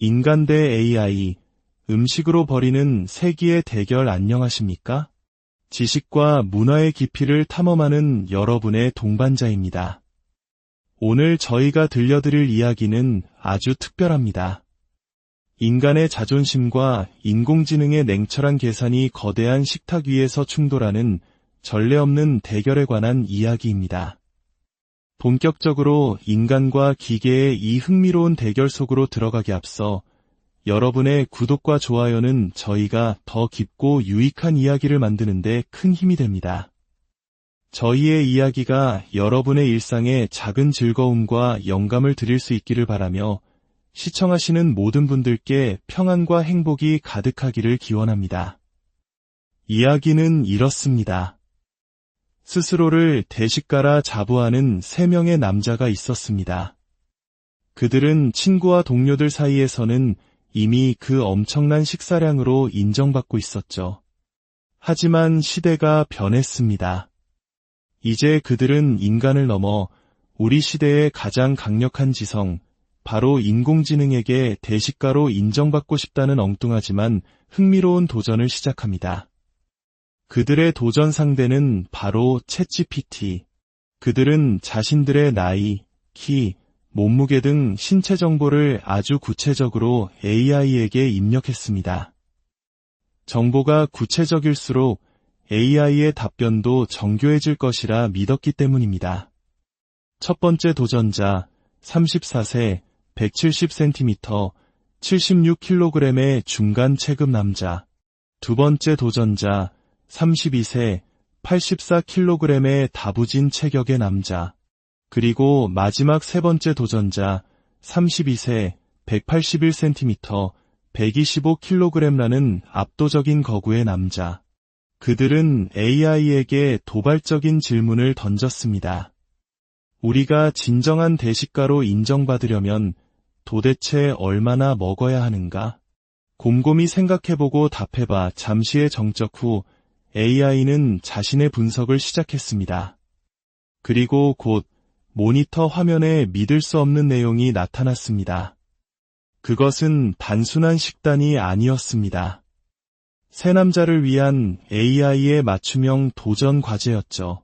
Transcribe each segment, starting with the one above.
인간 대 AI, 음식으로 벌이는 세기의 대결 안녕하십니까? 지식과 문화의 깊이를 탐험하는 여러분의 동반자입니다. 오늘 저희가 들려드릴 이야기는 아주 특별합니다. 인간의 자존심과 인공지능의 냉철한 계산이 거대한 식탁 위에서 충돌하는 전례 없는 대결에 관한 이야기입니다. 본격적으로 인간과 기계의 이 흥미로운 대결 속으로 들어가기 앞서 여러분의 구독과 좋아요는 저희가 더 깊고 유익한 이야기를 만드는 데 큰 힘이 됩니다. 저희의 이야기가 여러분의 일상에 작은 즐거움과 영감을 드릴 수 있기를 바라며 시청하시는 모든 분들께 평안과 행복이 가득하기를 기원합니다. 이야기는 이렇습니다. 스스로를 대식가라 자부하는 3명의 남자가 있었습니다. 그들은 친구와 동료들 사이에서는 이미 그 엄청난 식사량으로 인정받고 있었죠. 하지만 시대가 변했습니다. 이제 그들은 인간을 넘어 우리 시대의 가장 강력한 지성, 바로 인공지능에게 대식가로 인정받고 싶다는 엉뚱하지만 흥미로운 도전을 시작합니다. 그들의 도전 상대는 바로 챗GPT. 그들은 자신들의 나이, 키, 몸무게 등 신체 정보를 아주 구체적으로 AI에게 입력했습니다. 정보가 구체적일수록 AI의 답변도 정교해질 것이라 믿었기 때문입니다. 첫 번째 도전자, 34세, 170cm, 76kg의 중간 체급 남자. 두 번째 도전자, 32세, 84kg의 다부진 체격의 남자. 그리고 마지막 세 번째 도전자, 32세, 181cm, 125kg라는 압도적인 거구의 남자. 그들은 AI에게 도발적인 질문을 던졌습니다. 우리가 진정한 대식가로 인정받으려면 도대체 얼마나 먹어야 하는가? 곰곰이 생각해보고 답해봐. 잠시의 정적 후 AI는 자신의 분석을 시작했습니다. 그리고 곧 모니터 화면에 믿을 수 없는 내용이 나타났습니다. 그것은 단순한 식단이 아니었습니다. 세 남자를 위한 AI의 맞춤형 도전 과제였죠.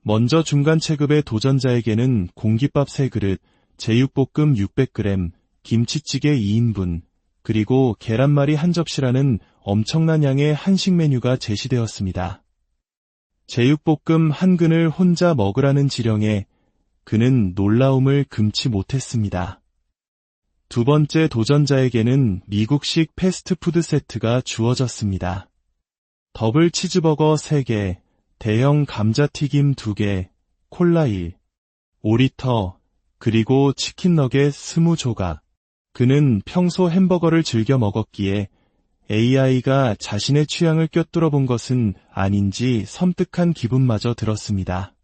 먼저 중간 체급의 도전자에게는 공깃밥 3그릇, 제육볶음 600g, 김치찌개 2인분, 그리고 계란말이 한 접시라는 엄청난 양의 한식 메뉴가 제시되었습니다. 제육볶음 한 근을 혼자 먹으라는 지령에 그는 놀라움을 금치 못했습니다. 두 번째 도전자에게는 미국식 패스트푸드 세트가 주어졌습니다. 더블 치즈버거 3개, 대형 감자튀김 2개, 콜라 1, 5리터, 그리고 치킨 너겟 20조각. 그는 평소 햄버거를 즐겨 먹었기에 AI가 자신의 취향을 꿰뚫어 본 것은 아닌지 섬뜩한 기분마저 들었습니다.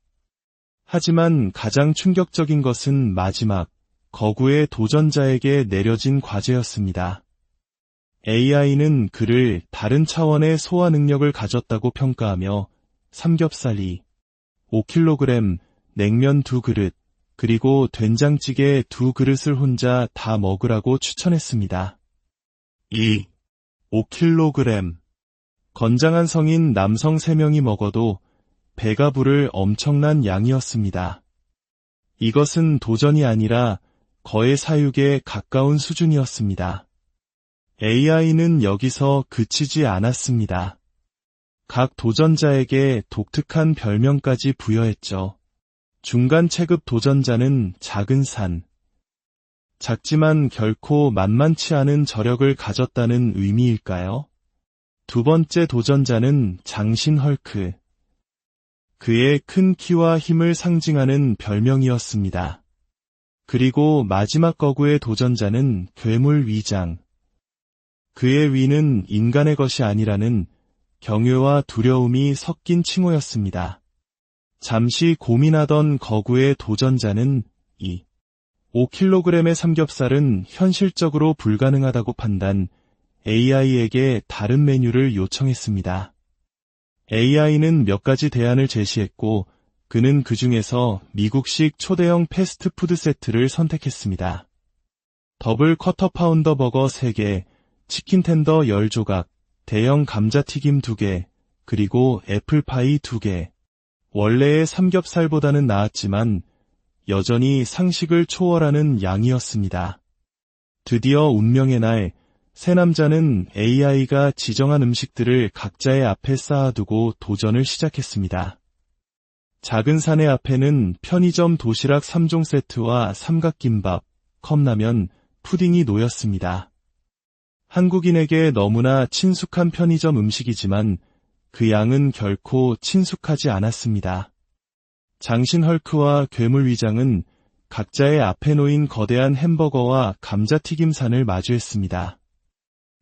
하지만 가장 충격적인 것은 마지막, 거구의 도전자에게 내려진 과제였습니다. AI는 그를 다른 차원의 소화 능력을 가졌다고 평가하며 삼겹살 2, 5kg, 냉면 2그릇, 그리고 된장찌개 2그릇을 혼자 다 먹으라고 추천했습니다. 2. 5kg. 건장한 성인 남성 3명이 먹어도 배가 부를 엄청난 양이었습니다. 이것은 도전이 아니라 거의 사육에 가까운 수준이었습니다. AI는 여기서 그치지 않았습니다. 각 도전자에게 독특한 별명까지 부여했죠. 중간 체급 도전자는 작은 산. 작지만 결코 만만치 않은 저력을 가졌다는 의미일까요? 두 번째 도전자는 장신 헐크. 그의 큰 키와 힘을 상징하는 별명이었습니다. 그리고 마지막 거구의 도전자는 괴물 위장. 그의 위는 인간의 것이 아니라는 경외와 두려움이 섞인 칭호였습니다. 잠시 고민하던 거구의 도전자는 2. 5kg의 삼겹살은 현실적으로 불가능하다고 판단, AI에게 다른 메뉴를 요청했습니다. AI는 몇 가지 대안을 제시했고, 그는 그 중에서 미국식 초대형 패스트푸드 세트를 선택했습니다. 더블 쿼터 파운더 버거 3개, 치킨 텐더 10조각, 대형 감자튀김 2개, 그리고 애플파이 2개. 원래의 삼겹살보다는 나았지만 여전히 상식을 초월하는 양이었습니다. 드디어 운명의 날, 세 남자는 AI가 지정한 음식들을 각자의 앞에 쌓아두고 도전을 시작했습니다. 작은 사내 앞에는 편의점 도시락 3종 세트와 삼각김밥, 컵라면, 푸딩이 놓였습니다. 한국인에게 너무나 친숙한 편의점 음식이지만 그 양은 결코 친숙하지 않았습니다. 장신 헐크와 괴물 위장은 각자의 앞에 놓인 거대한 햄버거와 감자튀김산을 마주했습니다.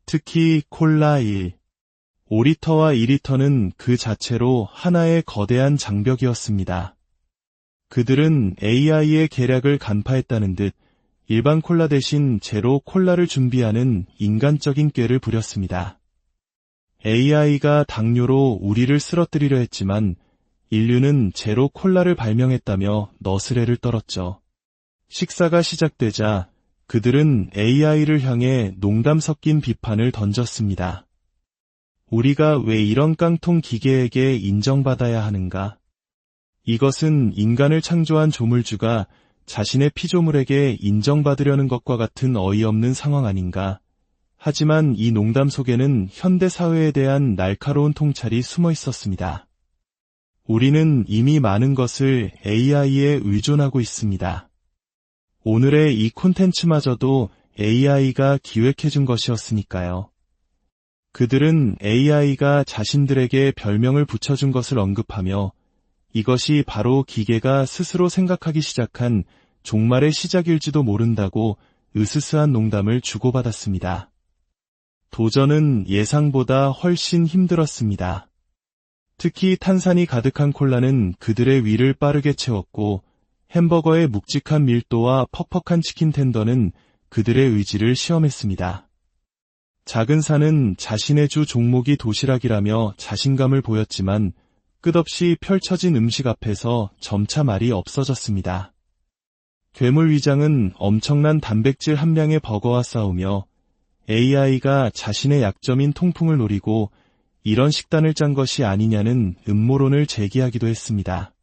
특히 콜라 1, 5리터와 2리터는 그 자체로 하나의 거대한 장벽이었습니다. 그들은 AI의 계략을 간파했다는 듯 일반 콜라 대신 제로 콜라를 준비하는 인간적인 꾀를 부렸습니다. AI가 당뇨로 우리를 쓰러뜨리려 했지만 인류는 제로 콜라를 발명했다며 너스레를 떨었죠. 식사가 시작되자 그들은 AI를 향해 농담 섞인 비판을 던졌습니다. 우리가 왜 이런 깡통 기계에게 인정받아야 하는가? 이것은 인간을 창조한 조물주가 자신의 피조물에게 인정받으려는 것과 같은 어이없는 상황 아닌가? 하지만 이 농담 속에는 현대 사회에 대한 날카로운 통찰이 숨어 있었습니다. 우리는 이미 많은 것을 AI에 의존하고 있습니다. 오늘의 이 콘텐츠마저도 AI가 기획해준 것이었으니까요. 그들은 AI가 자신들에게 별명을 붙여준 것을 언급하며 이것이 바로 기계가 스스로 생각하기 시작한 종말의 시작일지도 모른다고 으스스한 농담을 주고받았습니다. 도전은 예상보다 훨씬 힘들었습니다. 특히 탄산이 가득한 콜라는 그들의 위를 빠르게 채웠고 햄버거의 묵직한 밀도와 퍽퍽한 치킨 텐더는 그들의 의지를 시험했습니다. 작은 산은 자신의 주 종목이 도시락이라며 자신감을 보였지만 끝없이 펼쳐진 음식 앞에서 점차 말이 없어졌습니다. 괴물 위장은 엄청난 단백질 함량의 버거와 싸우며 AI가 자신의 약점인 통풍을 노리고 이런 식단을 짠 것이 아니냐는 음모론을 제기하기도 했습니다.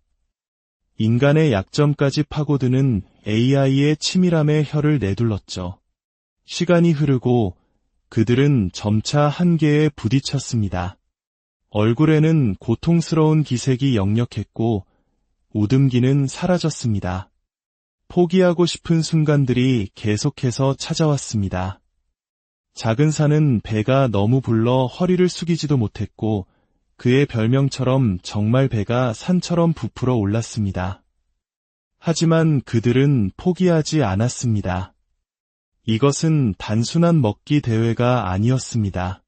인간의 약점까지 파고드는 AI의 치밀함에 혀를 내둘렀죠. 시간이 흐르고 그들은 점차 한계에 부딪혔습니다. 얼굴에는 고통스러운 기색이 역력했고 웃음기는 사라졌습니다. 포기하고 싶은 순간들이 계속해서 찾아왔습니다. 작은 산은 배가 너무 불러 허리를 숙이지도 못했고 그의 별명처럼 정말 배가 산처럼 부풀어 올랐습니다. 하지만 그들은 포기하지 않았습니다. 이것은 단순한 먹기 대회가 아니었습니다.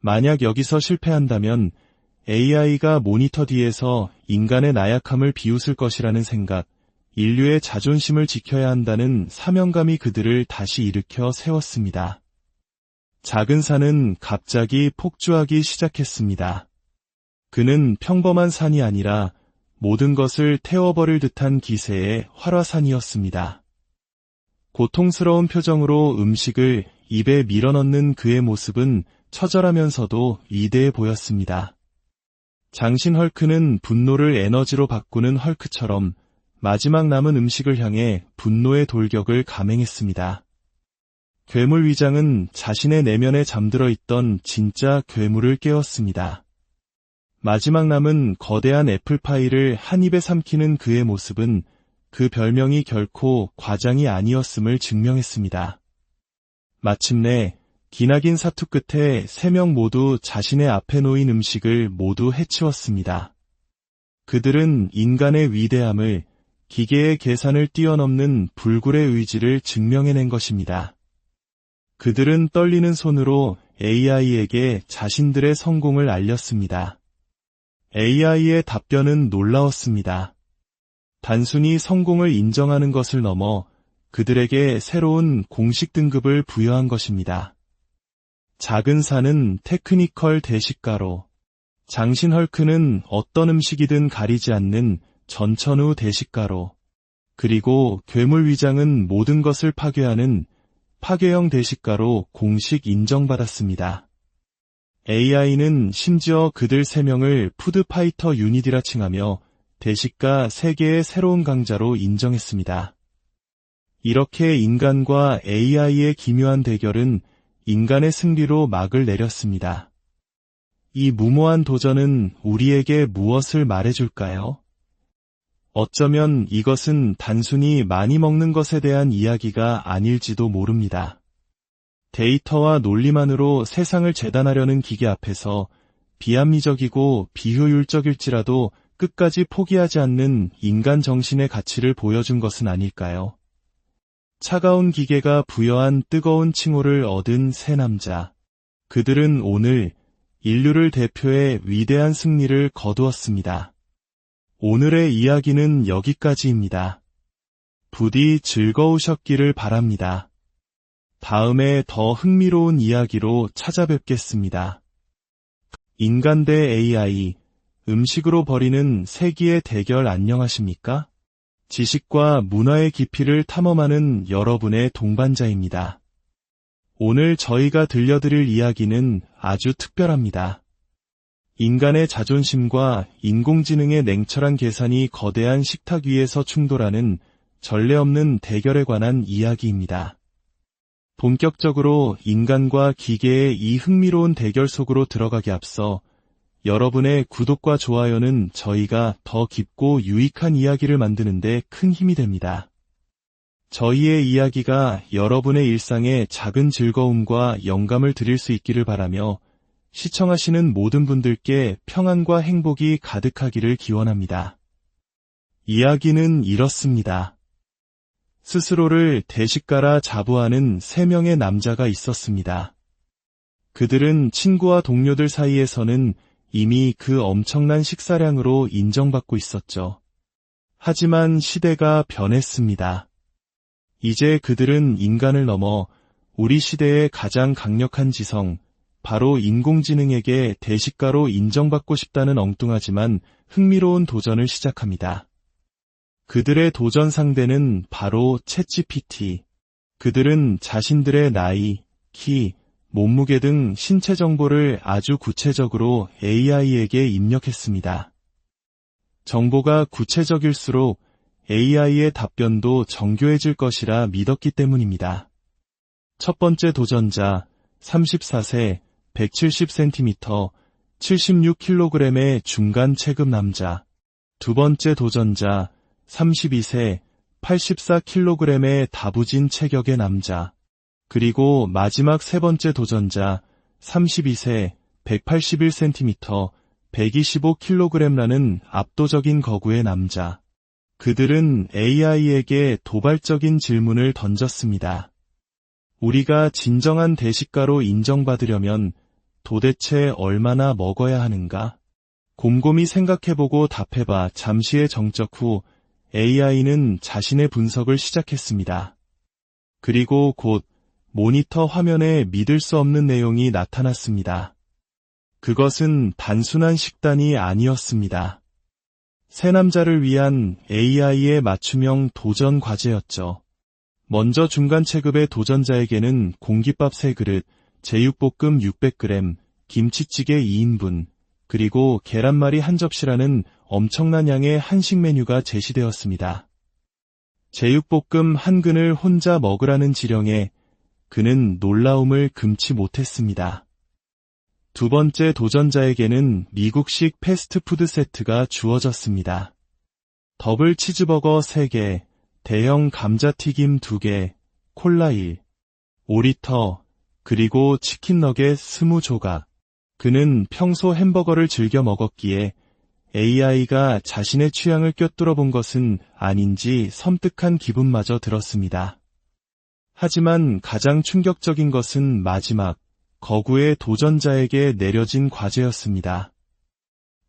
만약 여기서 실패한다면 AI가 모니터 뒤에서 인간의 나약함을 비웃을 것이라는 생각, 인류의 자존심을 지켜야 한다는 사명감이 그들을 다시 일으켜 세웠습니다. 작은 산은 갑자기 폭주하기 시작했습니다. 그는 평범한 산이 아니라 모든 것을 태워버릴 듯한 기세의 활화산이었습니다. 고통스러운 표정으로 음식을 입에 밀어넣는 그의 모습은 처절하면서도 위대해 보였습니다. 장신 헐크는 분노를 에너지로 바꾸는 헐크처럼 마지막 남은 음식을 향해 분노의 돌격을 감행했습니다. 괴물 위장은 자신의 내면에 잠들어 있던 진짜 괴물을 깨웠습니다. 마지막 남은 거대한 애플파이를 한 입에 삼키는 그의 모습은 그 별명이 결코 과장이 아니었음을 증명했습니다. 마침내 기나긴 사투 끝에 3명 모두 자신의 앞에 놓인 음식을 모두 해치웠습니다. 그들은 인간의 위대함을, 기계의 계산을 뛰어넘는 불굴의 의지를 증명해낸 것입니다. 그들은 떨리는 손으로 AI에게 자신들의 성공을 알렸습니다. AI의 답변은 놀라웠습니다. 단순히 성공을 인정하는 것을 넘어 그들에게 새로운 공식 등급을 부여한 것입니다. 작은 산은 테크니컬 대식가로, 장신 헐크는 어떤 음식이든 가리지 않는 전천후 대식가로, 그리고 괴물 위장은 모든 것을 파괴하는 파괴형 대식가로 공식 인정받았습니다. AI는 심지어 그들 3명을 푸드파이터 유닛이라 칭하며 대식가 세계의 새로운 강자로 인정했습니다. 이렇게 인간과 AI의 기묘한 대결은 인간의 승리로 막을 내렸습니다. 이 무모한 도전은 우리에게 무엇을 말해줄까요? 어쩌면 이것은 단순히 많이 먹는 것에 대한 이야기가 아닐지도 모릅니다. 데이터와 논리만으로 세상을 재단하려는 기계 앞에서 비합리적이고 비효율적일지라도 끝까지 포기하지 않는 인간 정신의 가치를 보여준 것은 아닐까요? 차가운 기계가 부여한 뜨거운 칭호를 얻은 세 남자. 그들은 오늘 인류를 대표해 위대한 승리를 거두었습니다. 오늘의 이야기는 여기까지입니다. 부디 즐거우셨기를 바랍니다. 다음에 더 흥미로운 이야기로 찾아뵙겠습니다. 인간 대 AI, 음식으로 벌이는 세기의 대결 안녕하십니까? 지식과 문화의 깊이를 탐험하는 여러분의 동반자입니다. 오늘 저희가 들려드릴 이야기는 아주 특별합니다. 인간의 자존심과 인공지능의 냉철한 계산이 거대한 식탁 위에서 충돌하는 전례 없는 대결에 관한 이야기입니다. 본격적으로 인간과 기계의 이 흥미로운 대결 속으로 들어가기 앞서 여러분의 구독과 좋아요는 저희가 더 깊고 유익한 이야기를 만드는 데 큰 힘이 됩니다. 저희의 이야기가 여러분의 일상에 작은 즐거움과 영감을 드릴 수 있기를 바라며 시청하시는 모든 분들께 평안과 행복이 가득하기를 기원합니다. 이야기는 이렇습니다. 스스로를 대식가라 자부하는 3명의 남자가 있었습니다. 그들은 친구와 동료들 사이에서는 이미 그 엄청난 식사량으로 인정받고 있었죠. 하지만 시대가 변했습니다. 이제 그들은 인간을 넘어 우리 시대의 가장 강력한 지성, 바로 인공지능에게 대식가로 인정받고 싶다는 엉뚱하지만 흥미로운 도전을 시작합니다. 그들의 도전 상대는 바로 챗GPT. 그들은 자신들의 나이, 키, 몸무게 등 신체 정보를 아주 구체적으로 AI에게 입력했습니다. 정보가 구체적일수록 AI의 답변도 정교해질 것이라 믿었기 때문입니다. 첫 번째 도전자, 34세, 170cm, 76kg의 중간 체급 남자. 두 번째 도전자, 32세, 84kg의 다부진 체격의 남자. 그리고 마지막 세 번째 도전자, 32세, 181cm, 125kg라는 압도적인 거구의 남자. 그들은 AI에게 도발적인 질문을 던졌습니다. 우리가 진정한 대식가로 인정받으려면 도대체 얼마나 먹어야 하는가? 곰곰이 생각해보고 답해봐. 잠시의 정적 후 AI는 자신의 분석을 시작했습니다. 그리고 곧 모니터 화면에 믿을 수 없는 내용이 나타났습니다. 그것은 단순한 식단이 아니었습니다. 세 남자를 위한 AI의 맞춤형 도전 과제였죠. 먼저 중간 체급의 도전자에게는 공깃밥 3그릇, 제육볶음 600g, 김치찌개 2인분, 그리고 계란말이 한 접시라는 엄청난 양의 한식 메뉴가 제시되었습니다. 제육볶음 한 근을 혼자 먹으라는 지령에 그는 놀라움을 금치 못했습니다. 두 번째 도전자에게는 미국식 패스트푸드 세트가 주어졌습니다. 더블 치즈버거 3개, 대형 감자튀김 2개, 콜라 1, 5리터, 그리고 치킨 너겟 20조각. 그는 평소 햄버거를 즐겨 먹었기에 AI가 자신의 취향을 꿰뚫어 본 것은 아닌지 섬뜩한 기분마저 들었습니다. 하지만 가장 충격적인 것은 마지막, 거구의 도전자에게 내려진 과제였습니다.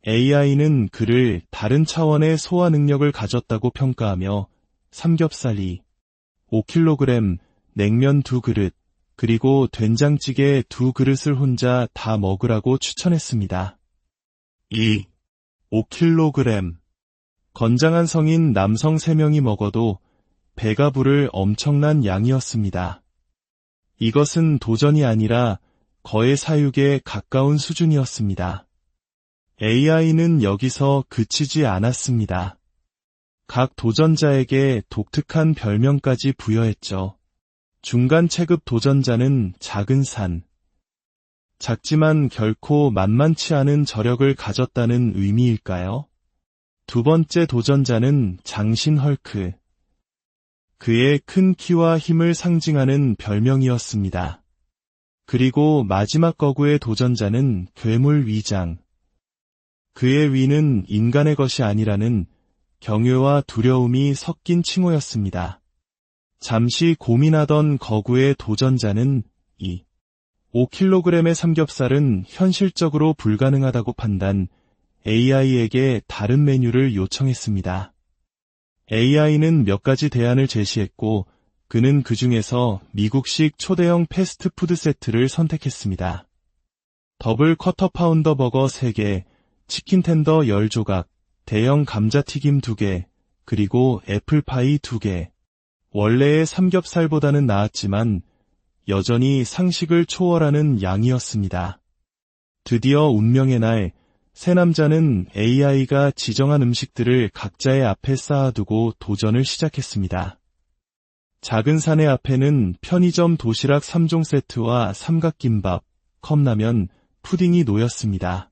AI는 그를 다른 차원의 소화 능력을 가졌다고 평가하며 삼겹살 2, 5kg, 냉면 2그릇, 그리고 된장찌개 2그릇을 혼자 다 먹으라고 추천했습니다. 2, 5kg. 건장한 성인 남성 3명이 먹어도 배가 부를 엄청난 양이었습니다. 이것은 도전이 아니라 거의 사육에 가까운 수준이었습니다. AI는 여기서 그치지 않았습니다. 각 도전자에게 독특한 별명까지 부여했죠. 중간 체급 도전자는 작은 산. 작지만 결코 만만치 않은 저력을 가졌다는 의미일까요? 두 번째 도전자는 장신 헐크. 그의 큰 키와 힘을 상징하는 별명이었습니다. 그리고 마지막 거구의 도전자는 괴물 위장. 그의 위는 인간의 것이 아니라는 경외와 두려움이 섞인 칭호였습니다. 잠시 고민하던 거구의 도전자는 5kg의 삼겹살은 현실적으로 불가능하다고 판단, AI에게 다른 메뉴를 요청했습니다. AI는 몇 가지 대안을 제시했고, 그는 그 중에서 미국식 초대형 패스트푸드 세트를 선택했습니다. 더블 쿼터 파운더 버거 3개, 치킨 텐더 10조각, 대형 감자튀김 2개, 그리고 애플파이 2개. 원래의 삼겹살보다는 나았지만 여전히 상식을 초월하는 양이었습니다. 드디어 운명의 날, 세 남자는 AI가 지정한 음식들을 각자의 앞에 쌓아두고 도전을 시작했습니다. 작은 사내 앞에는 편의점 도시락 3종 세트와 삼각김밥, 컵라면, 푸딩이 놓였습니다.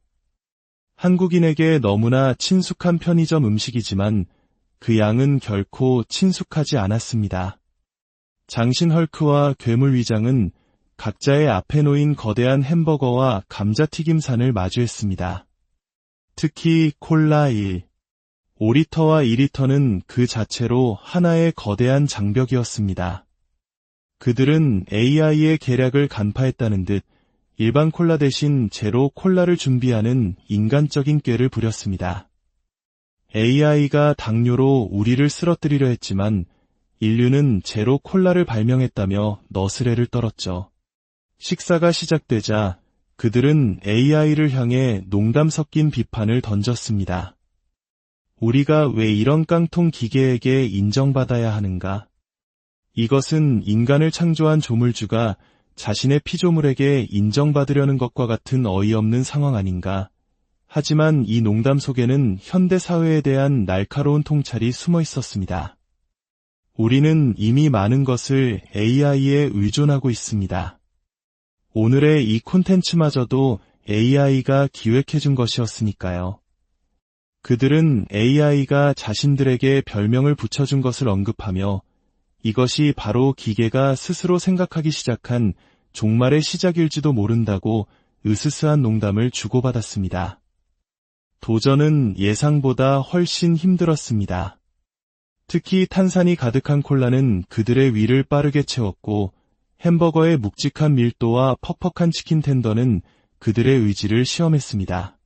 한국인에게 너무나 친숙한 편의점 음식이지만 그 양은 결코 친숙하지 않았습니다. 장신 헐크와 괴물 위장은 각자의 앞에 놓인 거대한 햄버거와 감자튀김산을 마주했습니다. 특히 콜라 5리터와 2리터는 그 자체로 하나의 거대한 장벽이었습니다. 그들은 AI의 계략을 간파했다는 듯 일반 콜라 대신 제로 콜라를 준비하는 인간적인 꾀를 부렸습니다. AI가 당뇨로 우리를 쓰러뜨리려 했지만 인류는 제로 콜라를 발명했다며 너스레를 떨었죠. 식사가 시작되자 그들은 AI를 향해 농담 섞인 비판을 던졌습니다. 우리가 왜 이런 깡통 기계에게 인정받아야 하는가? 이것은 인간을 창조한 조물주가 자신의 피조물에게 인정받으려는 것과 같은 어이없는 상황 아닌가? 하지만 이 농담 속에는 현대 사회에 대한 날카로운 통찰이 숨어 있었습니다. 우리는 이미 많은 것을 AI에 의존하고 있습니다. 오늘의 이 콘텐츠마저도 AI가 기획해준 것이었으니까요. 그들은 AI가 자신들에게 별명을 붙여준 것을 언급하며 이것이 바로 기계가 스스로 생각하기 시작한 종말의 시작일지도 모른다고 으스스한 농담을 주고받았습니다. 도전은 예상보다 훨씬 힘들었습니다. 특히 탄산이 가득한 콜라는 그들의 위를 빠르게 채웠고 햄버거의 묵직한 밀도와 퍽퍽한 치킨 텐더는 그들의 의지를 시험했습니다.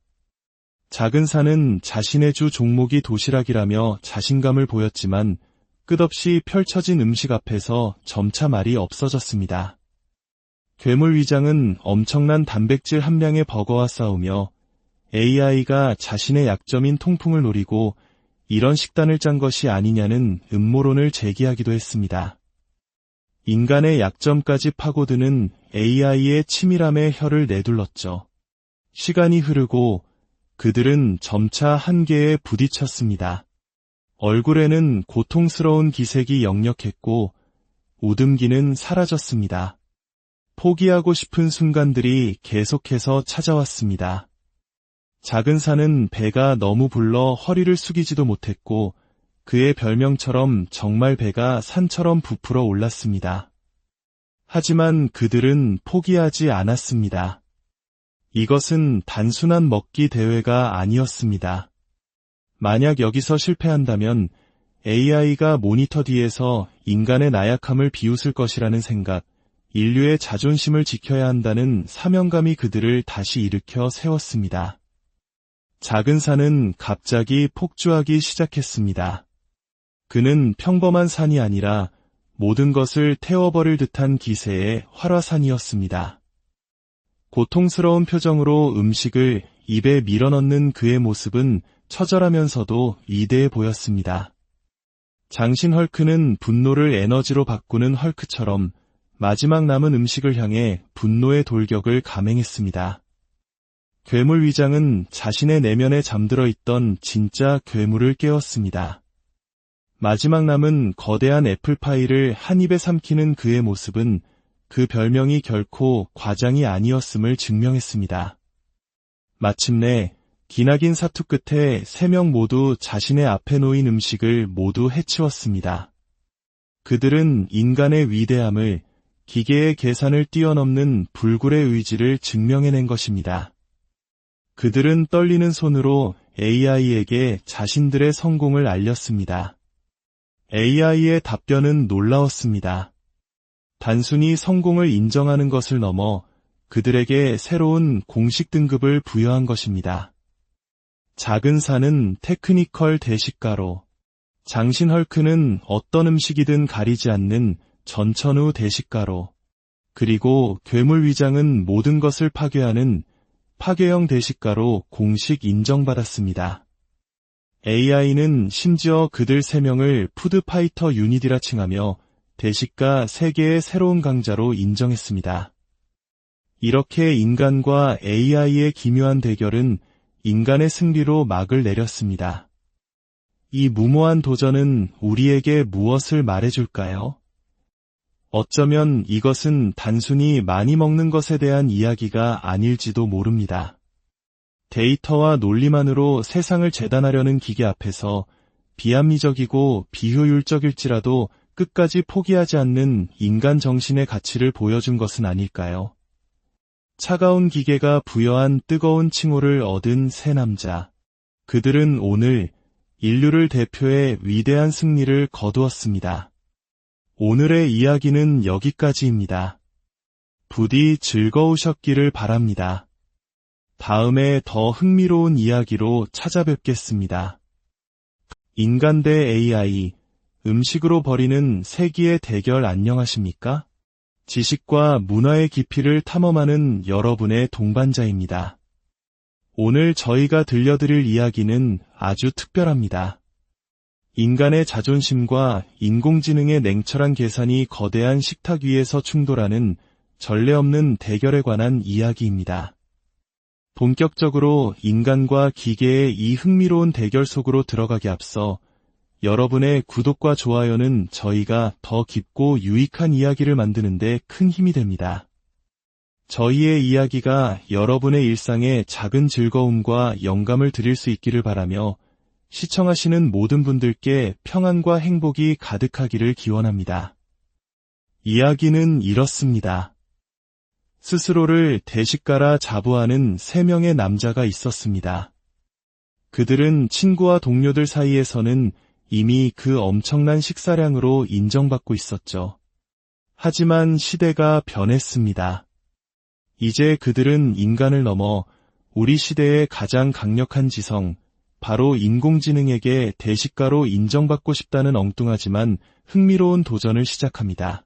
작은 산은 자신의 주 종목이 도시락이라며 자신감을 보였지만 끝없이 펼쳐진 음식 앞에서 점차 말이 없어졌습니다. 괴물 위장은 엄청난 단백질 함량의 버거와 싸우며 AI가 자신의 약점인 통풍을 노리고 이런 식단을 짠 것이 아니냐는 음모론을 제기하기도 했습니다. 인간의 약점까지 파고드는 AI의 치밀함에 혀를 내둘렀죠. 시간이 흐르고 그들은 점차 한계에 부딪혔습니다. 얼굴에는 고통스러운 기색이 역력했고 웃음기는 사라졌습니다. 포기하고 싶은 순간들이 계속해서 찾아왔습니다. 작은 산은 배가 너무 불러 허리를 숙이지도 못했고 그의 별명처럼 정말 배가 산처럼 부풀어 올랐습니다. 하지만 그들은 포기하지 않았습니다. 이것은 단순한 먹기 대회가 아니었습니다. 만약 여기서 실패한다면 AI가 모니터 뒤에서 인간의 나약함을 비웃을 것이라는 생각, 인류의 자존심을 지켜야 한다는 사명감이 그들을 다시 일으켜 세웠습니다. 작은 산은 갑자기 폭주하기 시작했습니다. 그는 평범한 산이 아니라 모든 것을 태워버릴 듯한 기세의 활화산이었습니다. 고통스러운 표정으로 음식을 입에 밀어넣는 그의 모습은 처절하면서도 위대해 보였습니다. 장신 헐크는 분노를 에너지로 바꾸는 헐크처럼 마지막 남은 음식을 향해 분노의 돌격을 감행했습니다. 괴물 위장은 자신의 내면에 잠들어 있던 진짜 괴물을 깨웠습니다. 마지막 남은 거대한 애플파이를 한 입에 삼키는 그의 모습은 그 별명이 결코 과장이 아니었음을 증명했습니다. 마침내 기나긴 사투 끝에 3명 모두 자신의 앞에 놓인 음식을 모두 해치웠습니다. 그들은 인간의 위대함을, 기계의 계산을 뛰어넘는 불굴의 의지를 증명해낸 것입니다. 그들은 떨리는 손으로 AI에게 자신들의 성공을 알렸습니다. AI의 답변은 놀라웠습니다. 단순히 성공을 인정하는 것을 넘어 그들에게 새로운 공식 등급을 부여한 것입니다. 작은 산은 테크니컬 대식가로, 장신 헐크는 어떤 음식이든 가리지 않는 전천후 대식가로, 그리고 괴물 위장은 모든 것을 파괴하는 파괴형 대식가로 공식 인정받았습니다. AI는 심지어 그들 3명을 푸드파이터 유닛이라 칭하며 대식가 세계의 새로운 강자로 인정했습니다. 이렇게 인간과 AI의 기묘한 대결은 인간의 승리로 막을 내렸습니다. 이 무모한 도전은 우리에게 무엇을 말해줄까요? 어쩌면 이것은 단순히 많이 먹는 것에 대한 이야기가 아닐지도 모릅니다. 데이터와 논리만으로 세상을 재단하려는 기계 앞에서 비합리적이고 비효율적일지라도 끝까지 포기하지 않는 인간 정신의 가치를 보여준 것은 아닐까요? 차가운 기계가 부여한 뜨거운 칭호를 얻은 세 남자. 그들은 오늘 인류를 대표해 위대한 승리를 거두었습니다. 오늘의 이야기는 여기까지입니다. 부디 즐거우셨기를 바랍니다. 다음에 더 흥미로운 이야기로 찾아뵙겠습니다. 인간 대 AI, 음식으로 벌이는 세기의 대결 안녕하십니까? 지식과 문화의 깊이를 탐험하는 여러분의 동반자입니다. 오늘 저희가 들려드릴 이야기는 아주 특별합니다. 인간의 자존심과 인공지능의 냉철한 계산이 거대한 식탁 위에서 충돌하는 전례 없는 대결에 관한 이야기입니다. 본격적으로 인간과 기계의 이 흥미로운 대결 속으로 들어가기 앞서 여러분의 구독과 좋아요는 저희가 더 깊고 유익한 이야기를 만드는 데 큰 힘이 됩니다. 저희의 이야기가 여러분의 일상에 작은 즐거움과 영감을 드릴 수 있기를 바라며 시청하시는 모든 분들께 평안과 행복이 가득하기를 기원합니다. 이야기는 이렇습니다. 스스로를 대식가라 자부하는 3명의 남자가 있었습니다. 그들은 친구와 동료들 사이에서는 이미 그 엄청난 식사량으로 인정받고 있었죠. 하지만 시대가 변했습니다. 이제 그들은 인간을 넘어 우리 시대의 가장 강력한 지성, 바로 인공지능에게 대식가로 인정받고 싶다는 엉뚱하지만 흥미로운 도전을 시작합니다.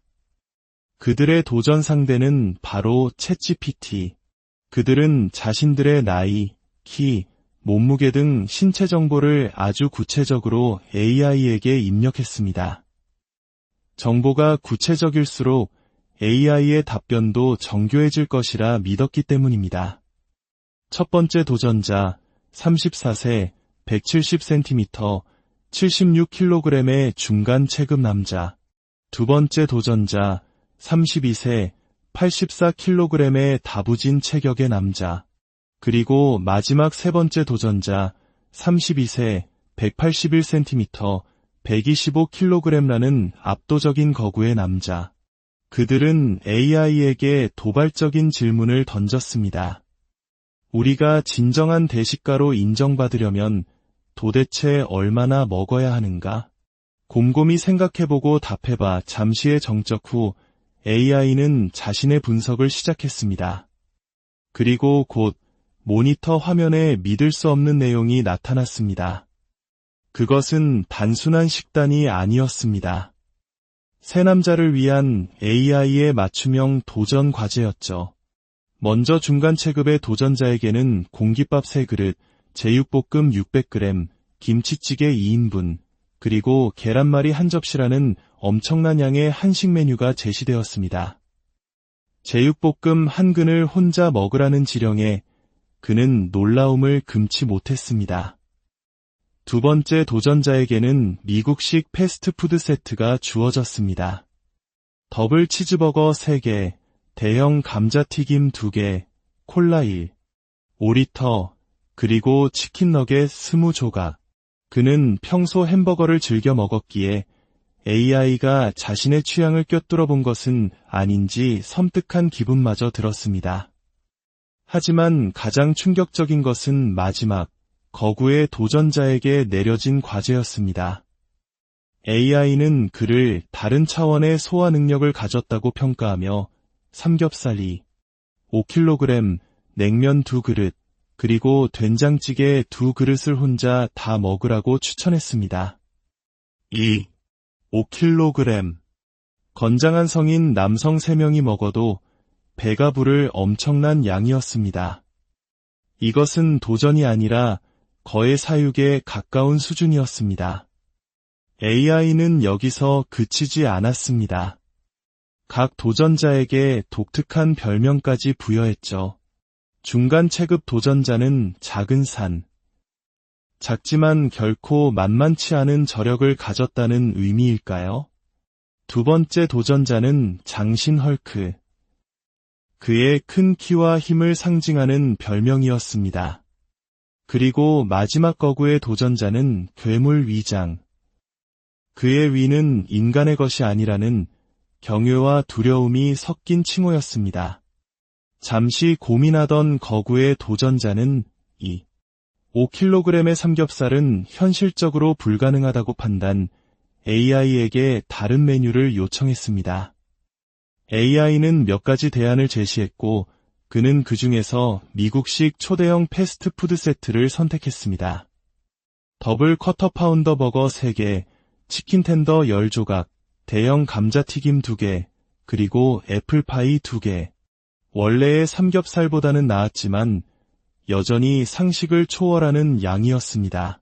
그들의 도전 상대는 바로 챗GPT. 그들은 자신들의 나이, 키, 몸무게 등 신체 정보를 아주 구체적으로 AI에게 입력했습니다. 정보가 구체적일수록 AI의 답변도 정교해질 것이라 믿었기 때문입니다. 첫 번째 도전자, 34세, 170cm, 76kg의 중간 체급 남자. 두 번째 도전자, 32세, 84kg의 다부진 체격의 남자. 그리고 마지막 세 번째 도전자, 32세, 181cm, 125kg라는 압도적인 거구의 남자. 그들은 AI에게 도발적인 질문을 던졌습니다. 우리가 진정한 대식가로 인정받으려면 도대체 얼마나 먹어야 하는가? 곰곰이 생각해보고 답해봐. 잠시의 정적 후 AI는 자신의 분석을 시작했습니다. 그리고 곧 모니터 화면에 믿을 수 없는 내용이 나타났습니다. 그것은 단순한 식단이 아니었습니다. 세 남자를 위한 AI의 맞춤형 도전 과제였죠. 먼저 중간 체급의 도전자에게는 공깃밥 3그릇, 제육볶음 600g, 김치찌개 2인분, 그리고 계란말이 한 접시라는 엄청난 양의 한식 메뉴가 제시되었습니다. 제육볶음 한 근을 혼자 먹으라는 지령에 그는 놀라움을 금치 못했습니다. 두 번째 도전자에게는 미국식 패스트푸드 세트가 주어졌습니다. 더블 치즈버거 3개, 대형 감자튀김 2개, 콜라 1, 5리터, 그리고 치킨 너겟 20조각. 그는 평소 햄버거를 즐겨 먹었기에 AI가 자신의 취향을 꿰뚫어 본 것은 아닌지 섬뜩한 기분마저 들었습니다. 하지만 가장 충격적인 것은 마지막, 거구의 도전자에게 내려진 과제였습니다. AI는 그를 다른 차원의 소화 능력을 가졌다고 평가하며 삼겹살이 5kg, 냉면 2그릇, 그리고 된장찌개 2그릇을 혼자 다 먹으라고 추천했습니다. 5kg. 건장한 성인 남성 3명이 먹어도 배가 부를 엄청난 양이었습니다. 이것은 도전이 아니라 거의 사육에 가까운 수준이었습니다. AI는 여기서 그치지 않았습니다. 각 도전자에게 독특한 별명까지 부여했죠. 중간 체급 도전자는 작은 산. 작지만 결코 만만치 않은 저력을 가졌다는 의미일까요? 두 번째 도전자는 장신 헐크. 그의 큰 키와 힘을 상징하는 별명이었습니다. 그리고 마지막 거구의 도전자는 괴물 위장. 그의 위는 인간의 것이 아니라는 경외와 두려움이 섞인 칭호였습니다. 잠시 고민하던 거구의 도전자는 5kg의 삼겹살은 현실적으로 불가능하다고 판단, AI에게 다른 메뉴를 요청했습니다. AI는 몇 가지 대안을 제시했고, 그는 그 중에서 미국식 초대형 패스트푸드 세트를 선택했습니다. 더블 쿼터 파운더 버거 3개, 치킨 텐더 10조각, 대형 감자튀김 2개, 그리고 애플파이 2개. 원래의 삼겹살보다는 나았지만 여전히 상식을 초월하는 양이었습니다.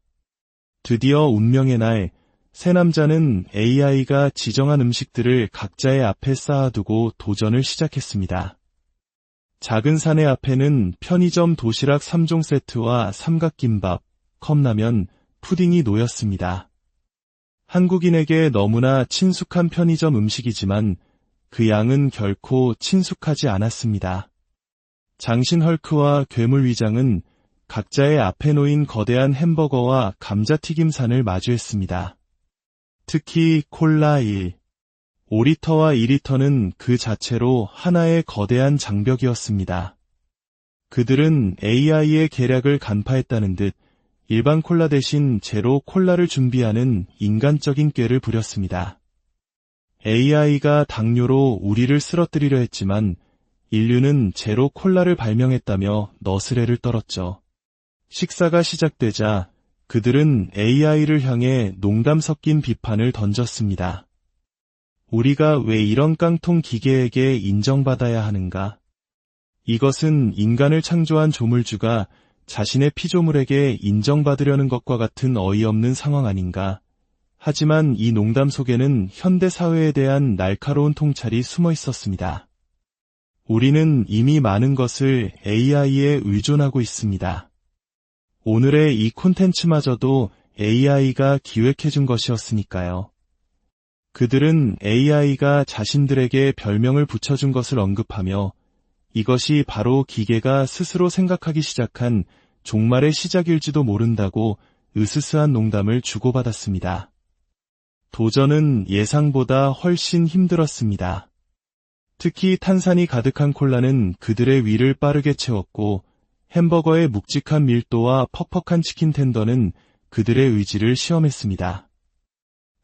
드디어 운명의 날, 세 남자는 AI가 지정한 음식들을 각자의 앞에 쌓아두고 도전을 시작했습니다. 작은 사내 앞에는 편의점 도시락 3종 세트와 삼각김밥, 컵라면, 푸딩이 놓였습니다. 한국인에게 너무나 친숙한 편의점 음식이지만 그 양은 결코 친숙하지 않았습니다. 장신 헐크와 괴물 위장은 각자의 앞에 놓인 거대한 햄버거와 감자튀김산을 마주했습니다. 특히 콜라 1, 5리터와 2리터는 그 자체로 하나의 거대한 장벽이었습니다. 그들은 AI의 계략을 간파했다는 듯 일반 콜라 대신 제로 콜라를 준비하는 인간적인 꾀를 부렸습니다. AI가 당뇨로 우리를 쓰러뜨리려 했지만 인류는 제로 콜라를 발명했다며 너스레를 떨었죠. 식사가 시작되자 그들은 AI를 향해 농담 섞인 비판을 던졌습니다. 우리가 왜 이런 깡통 기계에게 인정받아야 하는가? 이것은 인간을 창조한 조물주가 자신의 피조물에게 인정받으려는 것과 같은 어이없는 상황 아닌가? 하지만 이 농담 속에는 현대 사회에 대한 날카로운 통찰이 숨어 있었습니다. 우리는 이미 많은 것을 AI에 의존하고 있습니다. 오늘의 이 콘텐츠마저도 AI가 기획해준 것이었으니까요. 그들은 AI가 자신들에게 별명을 붙여준 것을 언급하며 이것이 바로 기계가 스스로 생각하기 시작한 종말의 시작일지도 모른다고 으스스한 농담을 주고받았습니다. 도전은 예상보다 훨씬 힘들었습니다. 특히 탄산이 가득한 콜라는 그들의 위를 빠르게 채웠고 햄버거의 묵직한 밀도와 퍽퍽한 치킨 텐더는 그들의 의지를 시험했습니다.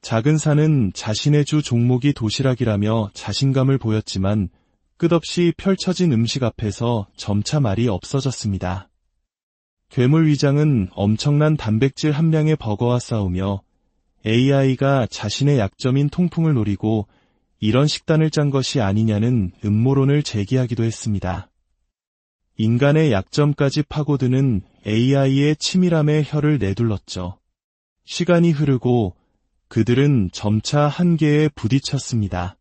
작은 산은 자신의 주 종목이 도시락이라며 자신감을 보였지만 끝없이 펼쳐진 음식 앞에서 점차 말이 없어졌습니다. 괴물 위장은 엄청난 단백질 함량의 버거와 싸우며 AI가 자신의 약점인 통풍을 노리고 이런 식단을 짠 것이 아니냐는 음모론을 제기하기도 했습니다. 인간의 약점까지 파고드는 AI의 치밀함에 혀를 내둘렀죠. 시간이 흐르고 그들은 점차 한계에 부딪혔습니다.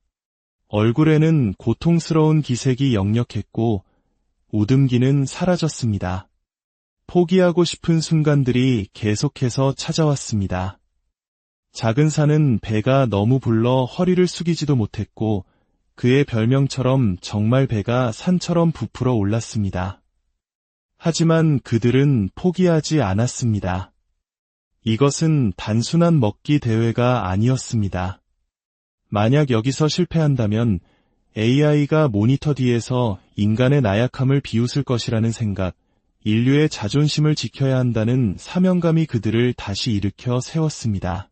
얼굴에는 고통스러운 기색이 역력했고 웃음기는 사라졌습니다. 포기하고 싶은 순간들이 계속해서 찾아왔습니다. 작은 산은 배가 너무 불러 허리를 숙이지도 못했고 그의 별명처럼 정말 배가 산처럼 부풀어 올랐습니다. 하지만 그들은 포기하지 않았습니다. 이것은 단순한 먹기 대회가 아니었습니다. 만약 여기서 실패한다면 AI가 모니터 뒤에서 인간의 나약함을 비웃을 것이라는 생각, 인류의 자존심을 지켜야 한다는 사명감이 그들을 다시 일으켜 세웠습니다.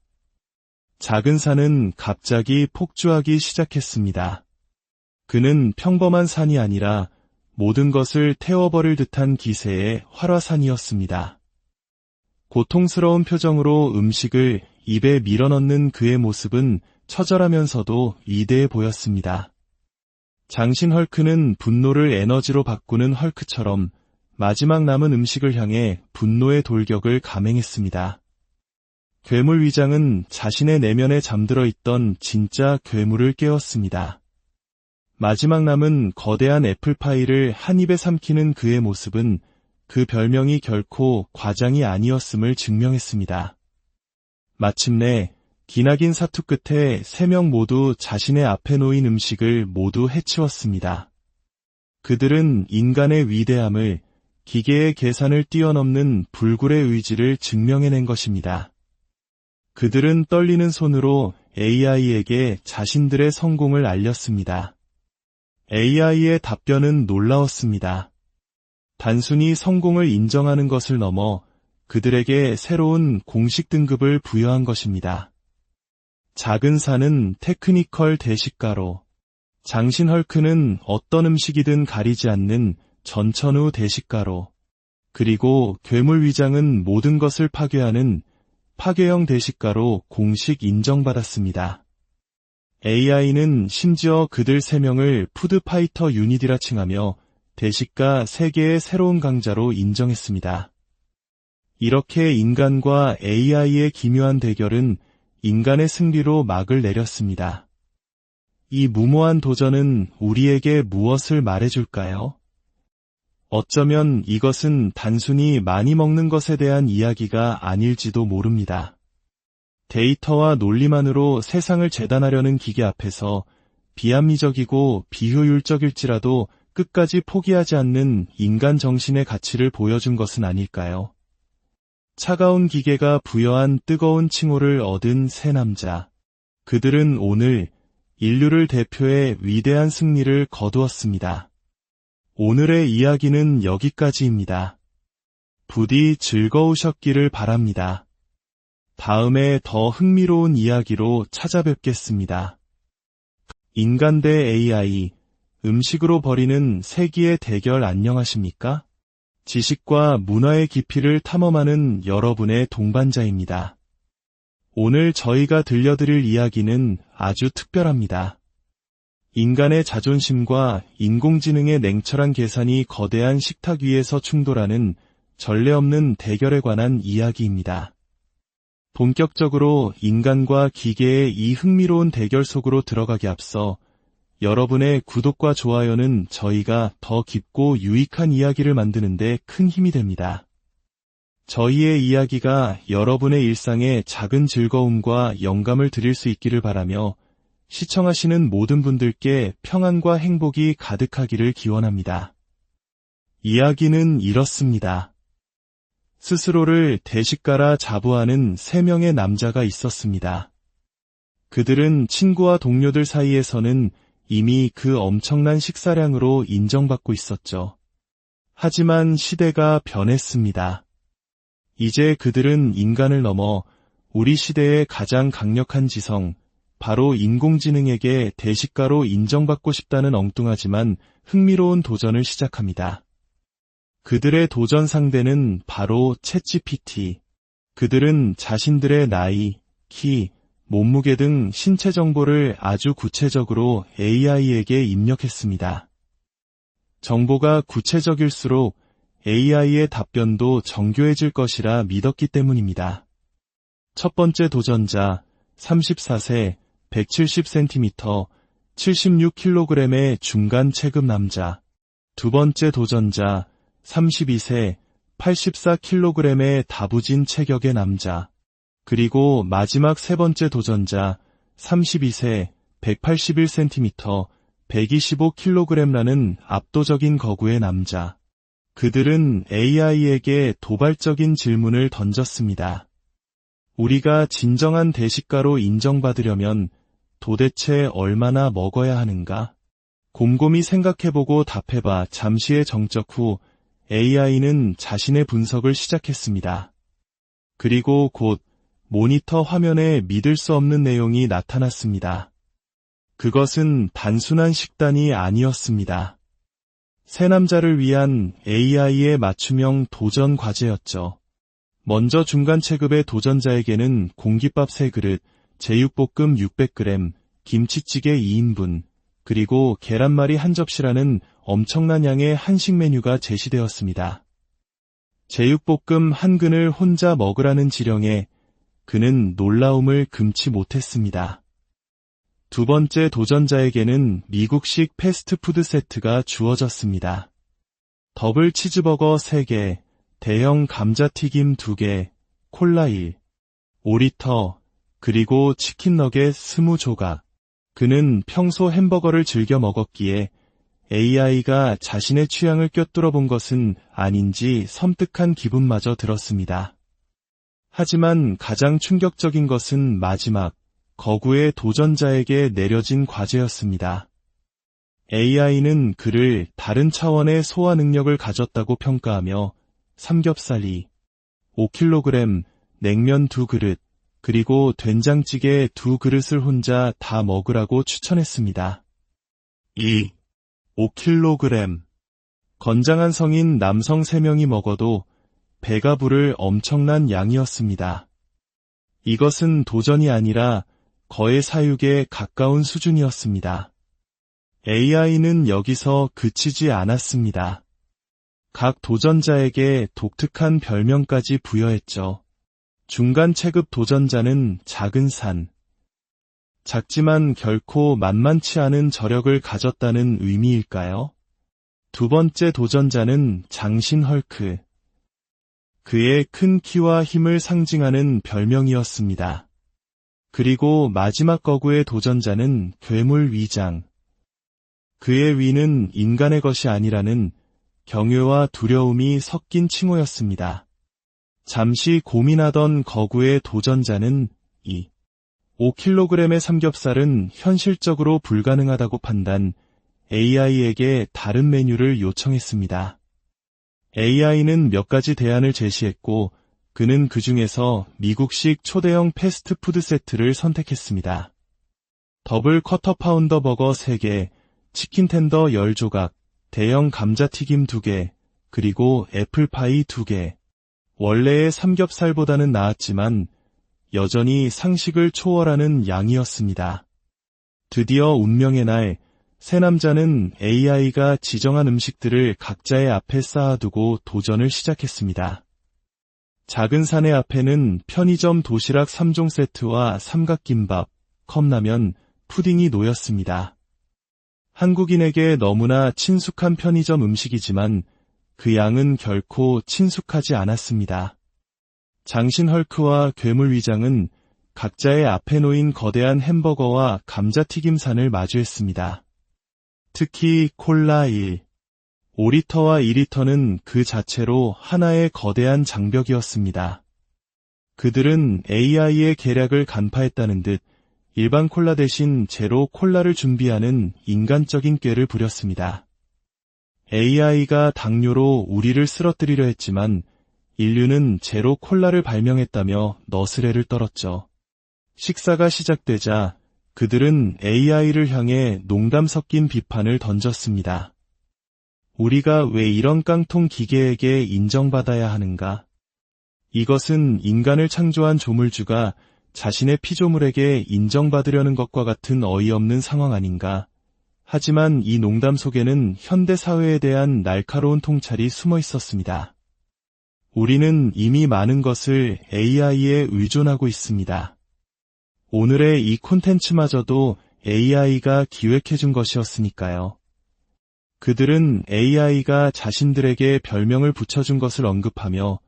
작은 산은 갑자기 폭주하기 시작했습니다. 그는 평범한 산이 아니라 모든 것을 태워버릴 듯한 기세의 활화산이었습니다. 고통스러운 표정으로 음식을 입에 밀어넣는 그의 모습은 처절하면서도 위대해 보였습니다. 장신 헐크는 분노를 에너지로 바꾸는 헐크처럼 마지막 남은 음식을 향해 분노의 돌격을 감행했습니다. 괴물 위장은 자신의 내면에 잠들어 있던 진짜 괴물을 깨웠습니다. 마지막 남은 거대한 애플파이를 한 입에 삼키는 그의 모습은 그 별명이 결코 과장이 아니었음을 증명했습니다. 마침내 기나긴 사투 끝에 3명 모두 자신의 앞에 놓인 음식을 모두 해치웠습니다. 그들은 인간의 위대함을, 기계의 계산을 뛰어넘는 불굴의 의지를 증명해낸 것입니다. 그들은 떨리는 손으로 AI에게 자신들의 성공을 알렸습니다. AI의 답변은 놀라웠습니다. 단순히 성공을 인정하는 것을 넘어 그들에게 새로운 공식 등급을 부여한 것입니다. 작은 산은 테크니컬 대식가로, 장신 헐크는 어떤 음식이든 가리지 않는 전천후 대식가로, 그리고 괴물 위장은 모든 것을 파괴하는 파괴형 대식가로 공식 인정받았습니다. AI는 심지어 그들 3명을 푸드파이터 유닛이라 칭하며 대식가 세계의 새로운 강자로 인정했습니다. 이렇게 인간과 AI의 기묘한 대결은 인간의 승리로 막을 내렸습니다. 이 무모한 도전은 우리에게 무엇을 말해줄까요? 어쩌면 이것은 단순히 많이 먹는 것에 대한 이야기가 아닐지도 모릅니다. 데이터와 논리만으로 세상을 재단하려는 기계 앞에서 비합리적이고 비효율적일지라도 끝까지 포기하지 않는 인간 정신의 가치를 보여준 것은 아닐까요? 차가운 기계가 부여한 뜨거운 칭호를 얻은 세 남자. 그들은 오늘 인류를 대표해 위대한 승리를 거두었습니다. 오늘의 이야기는 여기까지입니다. 부디 즐거우셨기를 바랍니다. 다음에 더 흥미로운 이야기로 찾아뵙겠습니다. 인간 대 AI, 음식으로 벌이는 세기의 대결 안녕하십니까? 지식과 문화의 깊이를 탐험하는 여러분의 동반자입니다. 오늘 저희가 들려드릴 이야기는 아주 특별합니다. 인간의 자존심과 인공지능의 냉철한 계산이 거대한 식탁 위에서 충돌하는 전례 없는 대결에 관한 이야기입니다. 본격적으로 인간과 기계의 이 흥미로운 대결 속으로 들어가기 앞서 여러분의 구독과 좋아요는 저희가 더 깊고 유익한 이야기를 만드는 데 큰 힘이 됩니다. 저희의 이야기가 여러분의 일상에 작은 즐거움과 영감을 드릴 수 있기를 바라며 시청하시는 모든 분들께 평안과 행복이 가득하기를 기원합니다. 이야기는 이렇습니다. 스스로를 대식가라 자부하는 3명의 남자가 있었습니다. 그들은 친구와 동료들 사이에서는 이미 그 엄청난 식사량으로 인정받고 있었죠. 하지만 시대가 변했습니다. 이제 그들은 인간을 넘어 우리 시대의 가장 강력한 지성, 바로 인공지능에게 대식가로 인정받고 싶다는 엉뚱하지만 흥미로운 도전을 시작합니다. 그들의 도전 상대는 바로 챗GPT. 그들은 자신들의 나이, 키, 몸무게 등 신체 정보를 아주 구체적으로 AI에게 입력했습니다. 정보가 구체적일수록 AI의 답변도 정교해질 것이라 믿었기 때문입니다. 첫 번째 도전자, 34세, 170cm, 76kg의 중간 체급 남자. 두 번째 도전자, 32세, 84kg의 다부진 체격의 남자. 그리고 마지막 세 번째 도전자, 32세, 181cm, 125kg라는 압도적인 거구의 남자. 그들은 AI에게 도발적인 질문을 던졌습니다. 우리가 진정한 대식가로 인정받으려면 도대체 얼마나 먹어야 하는가? 곰곰이 생각해보고 답해봐. 잠시의 정적 후 AI는 자신의 분석을 시작했습니다. 그리고 곧 모니터 화면에 믿을 수 없는 내용이 나타났습니다. 그것은 단순한 식단이 아니었습니다. 세 남자를 위한 AI의 맞춤형 도전 과제였죠. 먼저 중간 체급의 도전자에게는 공깃밥 3그릇, 제육볶음 600g, 김치찌개 2인분, 그리고 계란말이 한 접시라는 엄청난 양의 한식 메뉴가 제시되었습니다. 제육볶음 한 근을 혼자 먹으라는 지령에 그는 놀라움을 금치 못했습니다. 두 번째 도전자에게는 미국식 패스트푸드 세트가 주어졌습니다. 더블 치즈버거 3개, 대형 감자튀김 2개, 콜라 1, 5리터, 그리고 치킨 너겟 20조각. 그는 평소 햄버거를 즐겨 먹었기에 AI가 자신의 취향을 꿰뚫어 본 것은 아닌지 섬뜩한 기분마저 들었습니다. 하지만 가장 충격적인 것은 마지막, 거구의 도전자에게 내려진 과제였습니다. AI는 그를 다른 차원의 소화 능력을 가졌다고 평가하며 삼겹살 2, 5kg, 냉면 2그릇, 그리고 된장찌개 2그릇을 혼자 다 먹으라고 추천했습니다. 2. 5kg. 건장한 성인 남성 3명이 먹어도 배가 부를 엄청난 양이었습니다. 이것은 도전이 아니라 거의 사육에 가까운 수준이었습니다. AI는 여기서 그치지 않았습니다. 각 도전자에게 독특한 별명까지 부여했죠. 중간 체급 도전자는 작은 산. 작지만 결코 만만치 않은 저력을 가졌다는 의미일까요? 두 번째 도전자는 장신 헐크. 그의 큰 키와 힘을 상징하는 별명이었습니다. 그리고 마지막 거구의 도전자는 괴물 위장. 그의 위는 인간의 것이 아니라는 경외와 두려움이 섞인 칭호였습니다. 잠시 고민하던 거구의 도전자는 2. 5kg의 삼겹살은 현실적으로 불가능하다고 판단, AI에게 다른 메뉴를 요청했습니다. AI는 몇 가지 대안을 제시했고, 그는 그 중에서 미국식 초대형 패스트푸드 세트를 선택했습니다. 더블 쿼터 파운더 버거 3개, 치킨 텐더 10조각, 대형 감자튀김 2개, 그리고 애플파이 2개. 원래의 삼겹살보다는 나았지만 여전히 상식을 초월하는 양이었습니다. 드디어 운명의 날, 세 남자는 AI가 지정한 음식들을 각자의 앞에 쌓아두고 도전을 시작했습니다. 작은 사내 앞에는 편의점 도시락 3종 세트와 삼각김밥, 컵라면, 푸딩이 놓였습니다. 한국인에게 너무나 친숙한 편의점 음식이지만 그 양은 결코 친숙하지 않았습니다. 장신 헐크와 괴물 위장은 각자의 앞에 놓인 거대한 햄버거와 감자튀김산을 마주했습니다. 특히 콜라 1, 5리터와 2리터는 그 자체로 하나의 거대한 장벽이었습니다. 그들은 AI의 계략을 간파했다는 듯 일반 콜라 대신 제로 콜라를 준비하는 인간적인 꾀를 부렸습니다. AI가 당뇨로 우리를 쓰러뜨리려 했지만 인류는 제로 콜라를 발명했다며 너스레를 떨었죠. 식사가 시작되자 그들은 AI를 향해 농담 섞인 비판을 던졌습니다. 우리가 왜 이런 깡통 기계에게 인정받아야 하는가? 이것은 인간을 창조한 조물주가 자신의 피조물에게 인정받으려는 것과 같은 어이없는 상황 아닌가? 하지만 이 농담 속에는 현대 사회에 대한 날카로운 통찰이 숨어 있었습니다. 우리는 이미 많은 것을 AI에 의존하고 있습니다. 오늘의 이 콘텐츠마저도 AI가 기획해준 것이었으니까요. 그들은 AI가 자신들에게 별명을 붙여준 것을 언급하며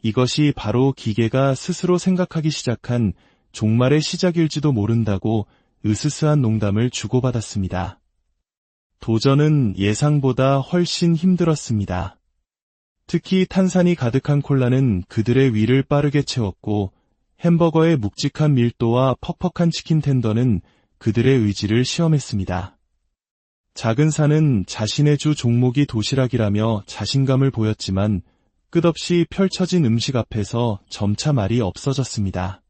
이것이 바로 기계가 스스로 생각하기 시작한 종말의 시작일지도 모른다고 으스스한 농담을 주고받았습니다. 도전은 예상보다 훨씬 힘들었습니다. 특히 탄산이 가득한 콜라는 그들의 위를 빠르게 채웠고 햄버거의 묵직한 밀도와 퍽퍽한 치킨 텐더는 그들의 의지를 시험했습니다. 작은 산은 자신의 주 종목이 도시락이라며 자신감을 보였지만 끝없이 펼쳐진 음식 앞에서 점차 말이 없어졌습니다.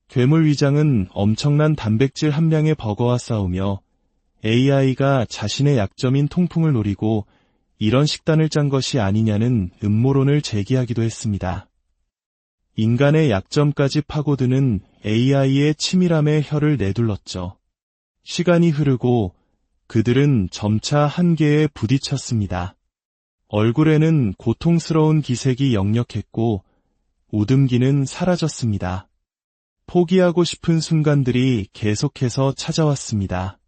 괴물 위장은 엄청난 단백질 함량의 버거와 싸우며 AI가 자신의 약점인 통풍을 노리고 이런 식단을 짠 것이 아니냐는 음모론을 제기하기도 했습니다. 인간의 약점까지 파고드는 AI의 치밀함에 혀를 내둘렀죠. 시간이 흐르고 그들은 점차 한계에 부딪혔습니다. 얼굴에는 고통스러운 기색이 역력했고 우듬기는 사라졌습니다. 포기하고 싶은 순간들이 계속해서 찾아왔습니다.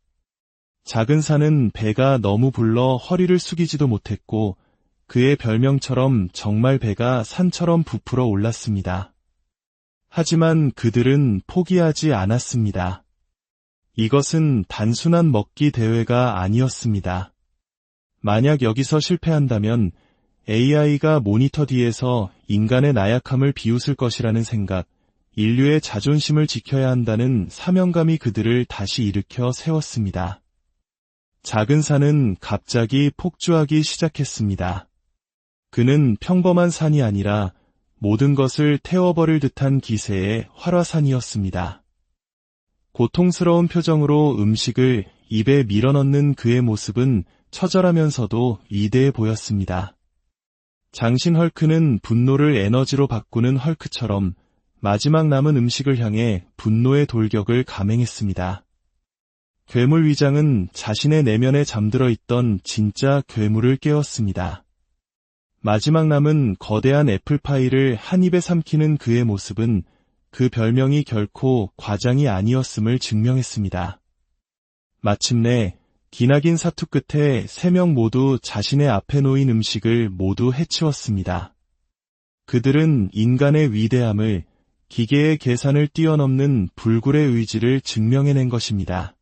작은 산은 배가 너무 불러 허리를 숙이지도 못했고 그의 별명처럼 정말 배가 산처럼 부풀어 올랐습니다. 하지만 그들은 포기하지 않았습니다. 이것은 단순한 먹기 대회가 아니었습니다. 만약 여기서 실패한다면 AI가 모니터 뒤에서 인간의 나약함을 비웃을 것이라는 생각, 인류의 자존심을 지켜야 한다는 사명감이 그들을 다시 일으켜 세웠습니다. 작은 산은 갑자기 폭주하기 시작했습니다. 그는 평범한 산이 아니라 모든 것을 태워버릴 듯한 기세의 활화산이었습니다. 고통스러운 표정으로 음식을 입에 밀어넣는 그의 모습은 처절하면서도 위대해 보였습니다. 장신 헐크는 분노를 에너지로 바꾸는 헐크처럼 마지막 남은 음식을 향해 분노의 돌격을 감행했습니다. 괴물 위장은 자신의 내면에 잠들어 있던 진짜 괴물을 깨웠습니다. 마지막 남은 거대한 애플파이를 한 입에 삼키는 그의 모습은 그 별명이 결코 과장이 아니었음을 증명했습니다. 마침내 기나긴 사투 끝에 3명 모두 자신의 앞에 놓인 음식을 모두 해치웠습니다. 그들은 인간의 위대함을, 기계의 계산을 뛰어넘는 불굴의 의지를 증명해낸 것입니다.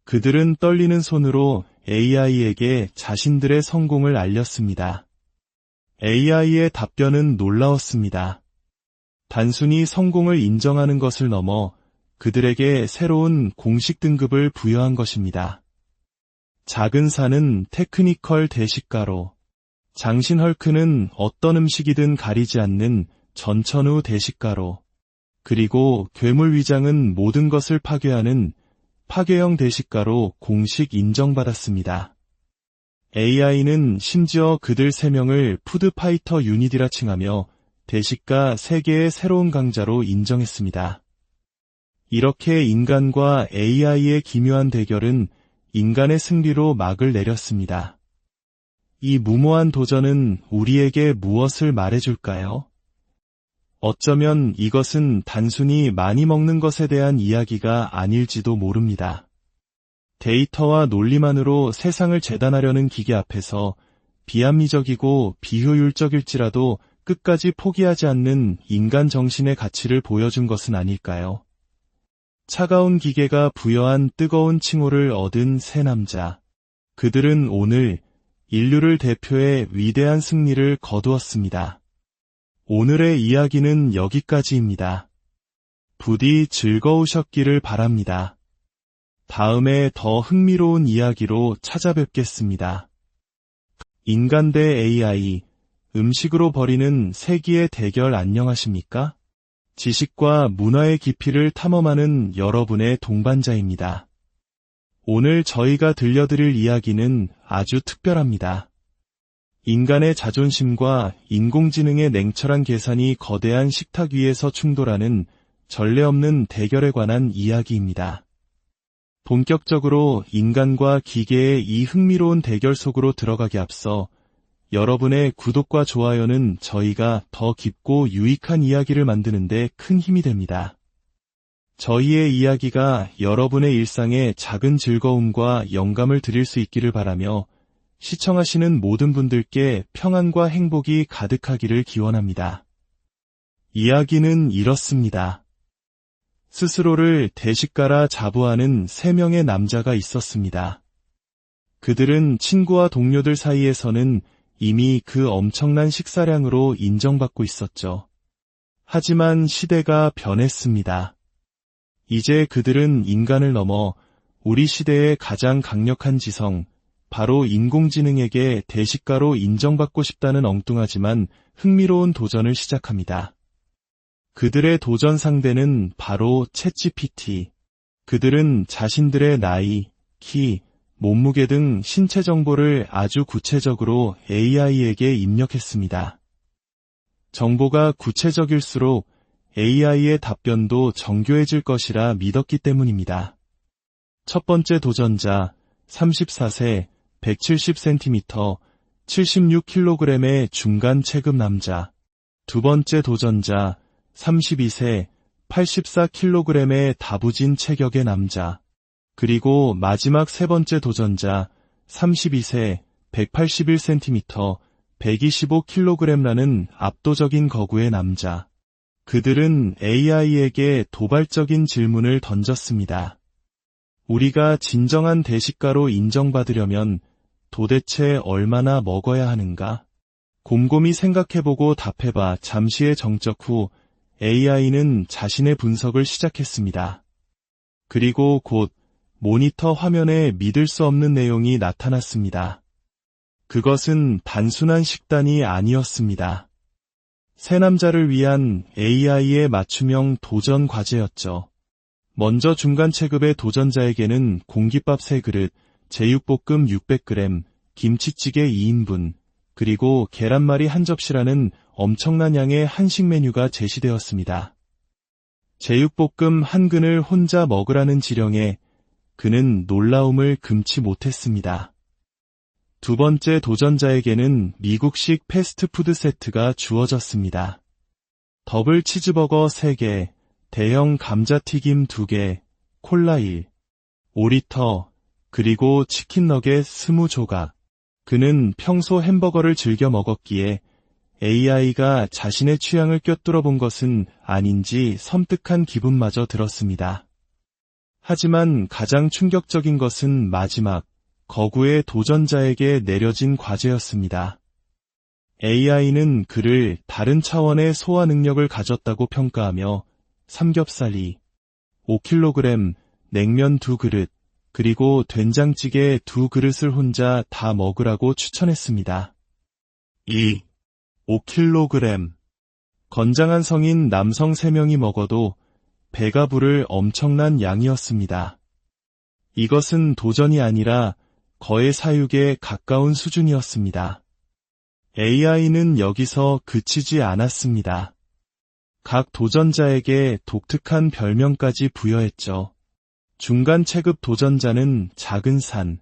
그들은 떨리는 손으로 AI에게 자신들의 성공을 알렸습니다. AI의 답변은 놀라웠습니다. 단순히 성공을 인정하는 것을 넘어 그들에게 새로운 공식 등급을 부여한 것입니다. 작은 산은 테크니컬 대식가로, 장신 헐크는 어떤 음식이든 가리지 않는 전천후 대식가로, 그리고 괴물 위장은 모든 것을 파괴하는 파괴형 대식가로 공식 인정받았습니다. AI는 심지어 그들 3명을 푸드파이터 유닛이라 칭하며 대식가 세계의 새로운 강자로 인정했습니다. 이렇게 인간과 AI의 기묘한 대결은 인간의 승리로 막을 내렸습니다. 이 무모한 도전은 우리에게 무엇을 말해줄까요? 어쩌면 이것은 단순히 많이 먹는 것에 대한 이야기가 아닐지도 모릅니다. 데이터와 논리만으로 세상을 재단하려는 기계 앞에서 비합리적이고 비효율적일지라도 끝까지 포기하지 않는 인간 정신의 가치를 보여준 것은 아닐까요? 차가운 기계가 부여한 뜨거운 칭호를 얻은 세 남자. 그들은 오늘 인류를 대표해 위대한 승리를 거두었습니다. 오늘의 이야기는 여기까지입니다. 부디 즐거우셨기를 바랍니다. 다음에 더 흥미로운 이야기로 찾아뵙겠습니다. 인간 대 AI, 음식으로 벌이는 세기의 대결 안녕하십니까? 지식과 문화의 깊이를 탐험하는 여러분의 동반자입니다. 오늘 저희가 들려드릴 이야기는 아주 특별합니다. 인간의 자존심과 인공지능의 냉철한 계산이 거대한 식탁 위에서 충돌하는 전례 없는 대결에 관한 이야기입니다. 본격적으로 인간과 기계의 이 흥미로운 대결 속으로 들어가기 앞서 여러분의 구독과 좋아요는 저희가 더 깊고 유익한 이야기를 만드는 데 큰 힘이 됩니다. 저희의 이야기가 여러분의 일상에 작은 즐거움과 영감을 드릴 수 있기를 바라며 시청하시는 모든 분들께 평안과 행복이 가득하기를 기원합니다. 이야기는 이렇습니다. 스스로를 대식가라 자부하는 3명의 남자가 있었습니다. 그들은 친구와 동료들 사이에서는 이미 그 엄청난 식사량으로 인정받고 있었죠. 하지만 시대가 변했습니다. 이제 그들은 인간을 넘어 우리 시대의 가장 강력한 지성, 바로 인공지능에게 대식가로 인정받고 싶다는 엉뚱하지만 흥미로운 도전을 시작합니다. 그들의 도전 상대는 바로 챗GPT. 그들은 자신들의 나이, 키, 몸무게 등 신체 정보를 아주 구체적으로 AI에게 입력했습니다. 정보가 구체적일수록 AI의 답변도 정교해질 것이라 믿었기 때문입니다. 첫 번째 도전자, 34세, 170cm, 76kg의 중간 체급 남자. 두 번째 도전자, 32세, 84kg의 다부진 체격의 남자. 그리고 마지막 세 번째 도전자, 32세, 181cm, 125kg라는 압도적인 거구의 남자. 그들은 AI에게 도발적인 질문을 던졌습니다. 우리가 진정한 대식가로 인정받으려면 도대체 얼마나 먹어야 하는가? 곰곰이 생각해보고 답해봐. 잠시의 정적 후 AI는 자신의 분석을 시작했습니다. 그리고 곧 모니터 화면에 믿을 수 없는 내용이 나타났습니다. 그것은 단순한 식단이 아니었습니다. 세 남자를 위한 AI의 맞춤형 도전 과제였죠. 먼저 중간 체급의 도전자에게는 공깃밥 3그릇, 제육볶음 600g, 김치찌개 2인분, 그리고 계란말이 한 접시라는 엄청난 양의 한식 메뉴가 제시되었습니다. 제육볶음 한 근을 혼자 먹으라는 지령에 그는 놀라움을 금치 못했습니다. 두 번째 도전자에게는 미국식 패스트푸드 세트가 주어졌습니다. 더블 치즈버거 3개, 대형 감자튀김 2개, 콜라 1, 5리터, 그리고 치킨 너겟 20조각. 그는 평소 햄버거를 즐겨 먹었기에 AI가 자신의 취향을 꿰뚫어 본 것은 아닌지 섬뜩한 기분마저 들었습니다. 하지만 가장 충격적인 것은 마지막, 거구의 도전자에게 내려진 과제였습니다. AI는 그를 다른 차원의 소화 능력을 가졌다고 평가하며 삼겹살 2, 5kg, 냉면 2그릇, 그리고 된장찌개 2그릇을 혼자 다 먹으라고 추천했습니다. 2, 5kg. 건장한 성인 남성 3명이 먹어도 배가 부를 엄청난 양이었습니다. 이것은 도전이 아니라 거의 사육에 가까운 수준이었습니다. AI는 여기서 그치지 않았습니다. 각 도전자에게 독특한 별명까지 부여했죠. 중간 체급 도전자는 작은 산.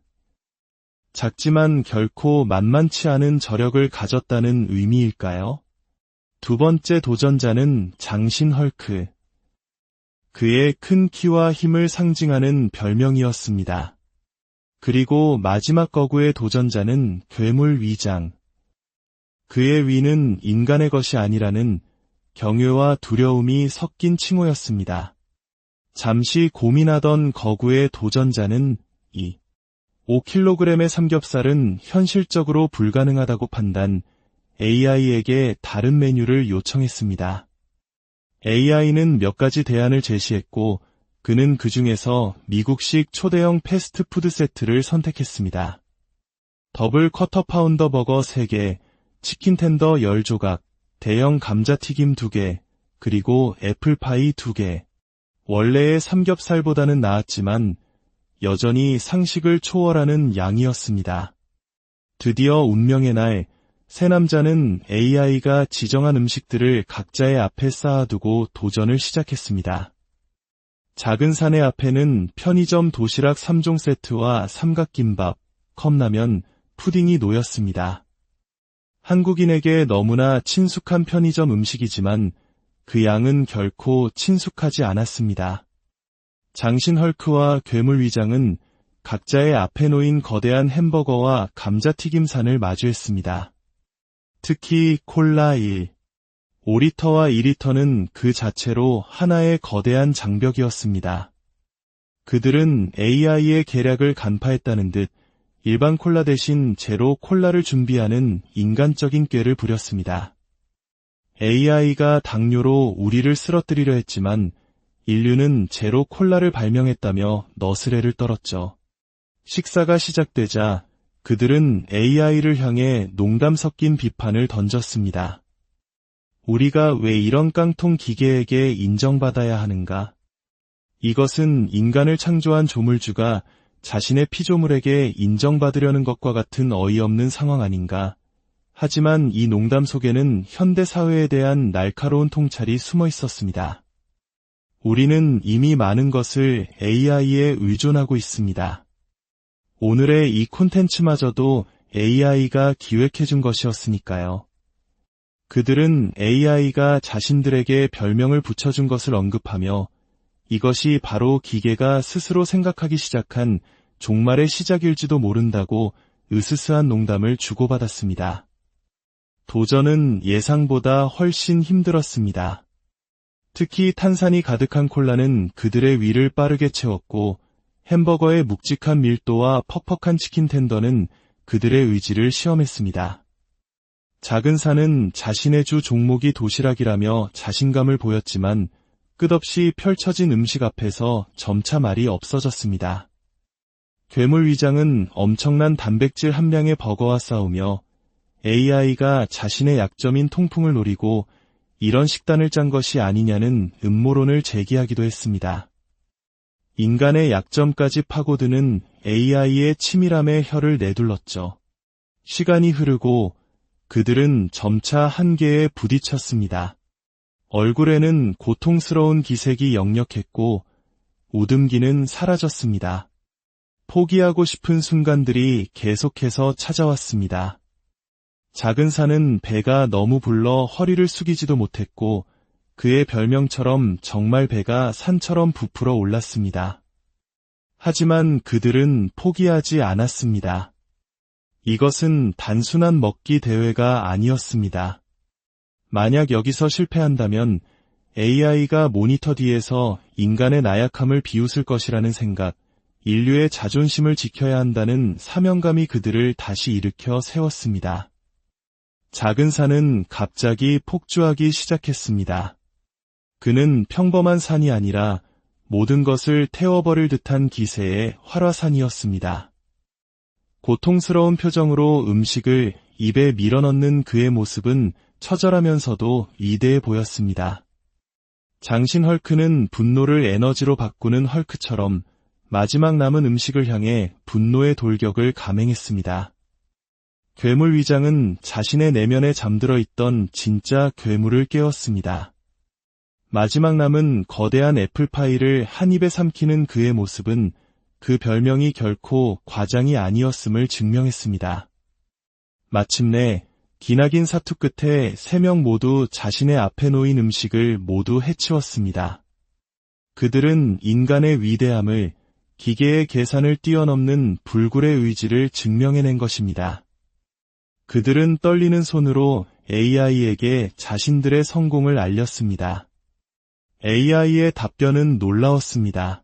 작지만 결코 만만치 않은 저력을 가졌다는 의미일까요? 두 번째 도전자는 장신 헐크. 그의 큰 키와 힘을 상징하는 별명이었습니다. 그리고 마지막 거구의 도전자는 괴물 위장. 그의 위는 인간의 것이 아니라는 경외와 두려움이 섞인 칭호였습니다. 잠시 고민하던 거구의 도전자는 2, 5kg의 삼겹살은 현실적으로 불가능하다고 판단, AI에게 다른 메뉴를 요청했습니다. AI는 몇 가지 대안을 제시했고, 그는 그 중에서 미국식 초대형 패스트푸드 세트를 선택했습니다. 더블 쿼터 파운더 버거 3개, 치킨 텐더 10조각, 대형 감자튀김 2개, 그리고 애플파이 2개. 원래의 삼겹살보다는 나았지만 여전히 상식을 초월하는 양이었습니다. 드디어 운명의 날, 세 남자는 AI가 지정한 음식들을 각자의 앞에 쌓아두고 도전을 시작했습니다. 작은 사내 앞에는 편의점 도시락 3종 세트와 삼각김밥, 컵라면, 푸딩이 놓였습니다. 한국인에게 너무나 친숙한 편의점 음식이지만 그 양은 결코 친숙하지 않았습니다. 장신 헐크와 괴물 위장은 각자의 앞에 놓인 거대한 햄버거와 감자튀김산을 마주했습니다. 특히 콜라 1, 5리터와 2리터는 그 자체로 하나의 거대한 장벽이었습니다. 그들은 AI의 계략을 간파했다는 듯 일반 콜라 대신 제로 콜라를 준비하는 인간적인 꾀를 부렸습니다. AI가 당뇨로 우리를 쓰러뜨리려 했지만 인류는 제로 콜라를 발명했다며 너스레를 떨었죠. 식사가 시작되자 그들은 AI를 향해 농담 섞인 비판을 던졌습니다. 우리가 왜 이런 깡통 기계에게 인정받아야 하는가? 이것은 인간을 창조한 조물주가 자신의 피조물에게 인정받으려는 것과 같은 어이없는 상황 아닌가? 하지만 이 농담 속에는 현대 사회에 대한 날카로운 통찰이 숨어 있었습니다. 우리는 이미 많은 것을 AI에 의존하고 있습니다. 오늘의 이 콘텐츠마저도 AI가 기획해준 것이었으니까요. 그들은 AI가 자신들에게 별명을 붙여준 것을 언급하며 이것이 바로 기계가 스스로 생각하기 시작한 종말의 시작일지도 모른다고 으스스한 농담을 주고받았습니다. 도전은 예상보다 훨씬 힘들었습니다. 특히 탄산이 가득한 콜라는 그들의 위를 빠르게 채웠고 햄버거의 묵직한 밀도와 퍽퍽한 치킨 텐더는 그들의 의지를 시험했습니다. 작은 산은 자신의 주 종목이 도시락이라며 자신감을 보였지만 끝없이 펼쳐진 음식 앞에서 점차 말이 없어졌습니다. 괴물 위장은 엄청난 단백질 함량의 버거와 싸우며 AI가 자신의 약점인 통풍을 노리고 이런 식단을 짠 것이 아니냐는 음모론을 제기하기도 했습니다. 인간의 약점까지 파고드는 AI의 치밀함에 혀를 내둘렀죠. 시간이 흐르고 그들은 점차 한계에 부딪혔습니다. 얼굴에는 고통스러운 기색이 역력했고 웃음기는 사라졌습니다. 포기하고 싶은 순간들이 계속해서 찾아왔습니다. 작은 산은 배가 너무 불러 허리를 숙이지도 못했고 그의 별명처럼 정말 배가 산처럼 부풀어 올랐습니다. 하지만 그들은 포기하지 않았습니다. 이것은 단순한 먹기 대회가 아니었습니다. 만약 여기서 실패한다면 AI가 모니터 뒤에서 인간의 나약함을 비웃을 것이라는 생각, 인류의 자존심을 지켜야 한다는 사명감이 그들을 다시 일으켜 세웠습니다. 작은 산은 갑자기 폭주하기 시작했습니다. 그는 평범한 산이 아니라 모든 것을 태워버릴 듯한 기세의 활화산이었습니다. 고통스러운 표정으로 음식을 입에 밀어넣는 그의 모습은 처절하면서도 위대해 보였습니다. 장신 헐크는 분노를 에너지로 바꾸는 헐크처럼 마지막 남은 음식을 향해 분노의 돌격을 감행했습니다. 괴물 위장은 자신의 내면에 잠들어 있던 진짜 괴물을 깨웠습니다. 마지막 남은 거대한 애플파이를 한 입에 삼키는 그의 모습은 그 별명이 결코 과장이 아니었음을 증명했습니다. 마침내 기나긴 사투 끝에 3명 모두 자신의 앞에 놓인 음식을 모두 해치웠습니다. 그들은 인간의 위대함을, 기계의 계산을 뛰어넘는 불굴의 의지를 증명해낸 것입니다. 그들은 떨리는 손으로 AI에게 자신들의 성공을 알렸습니다. AI의 답변은 놀라웠습니다.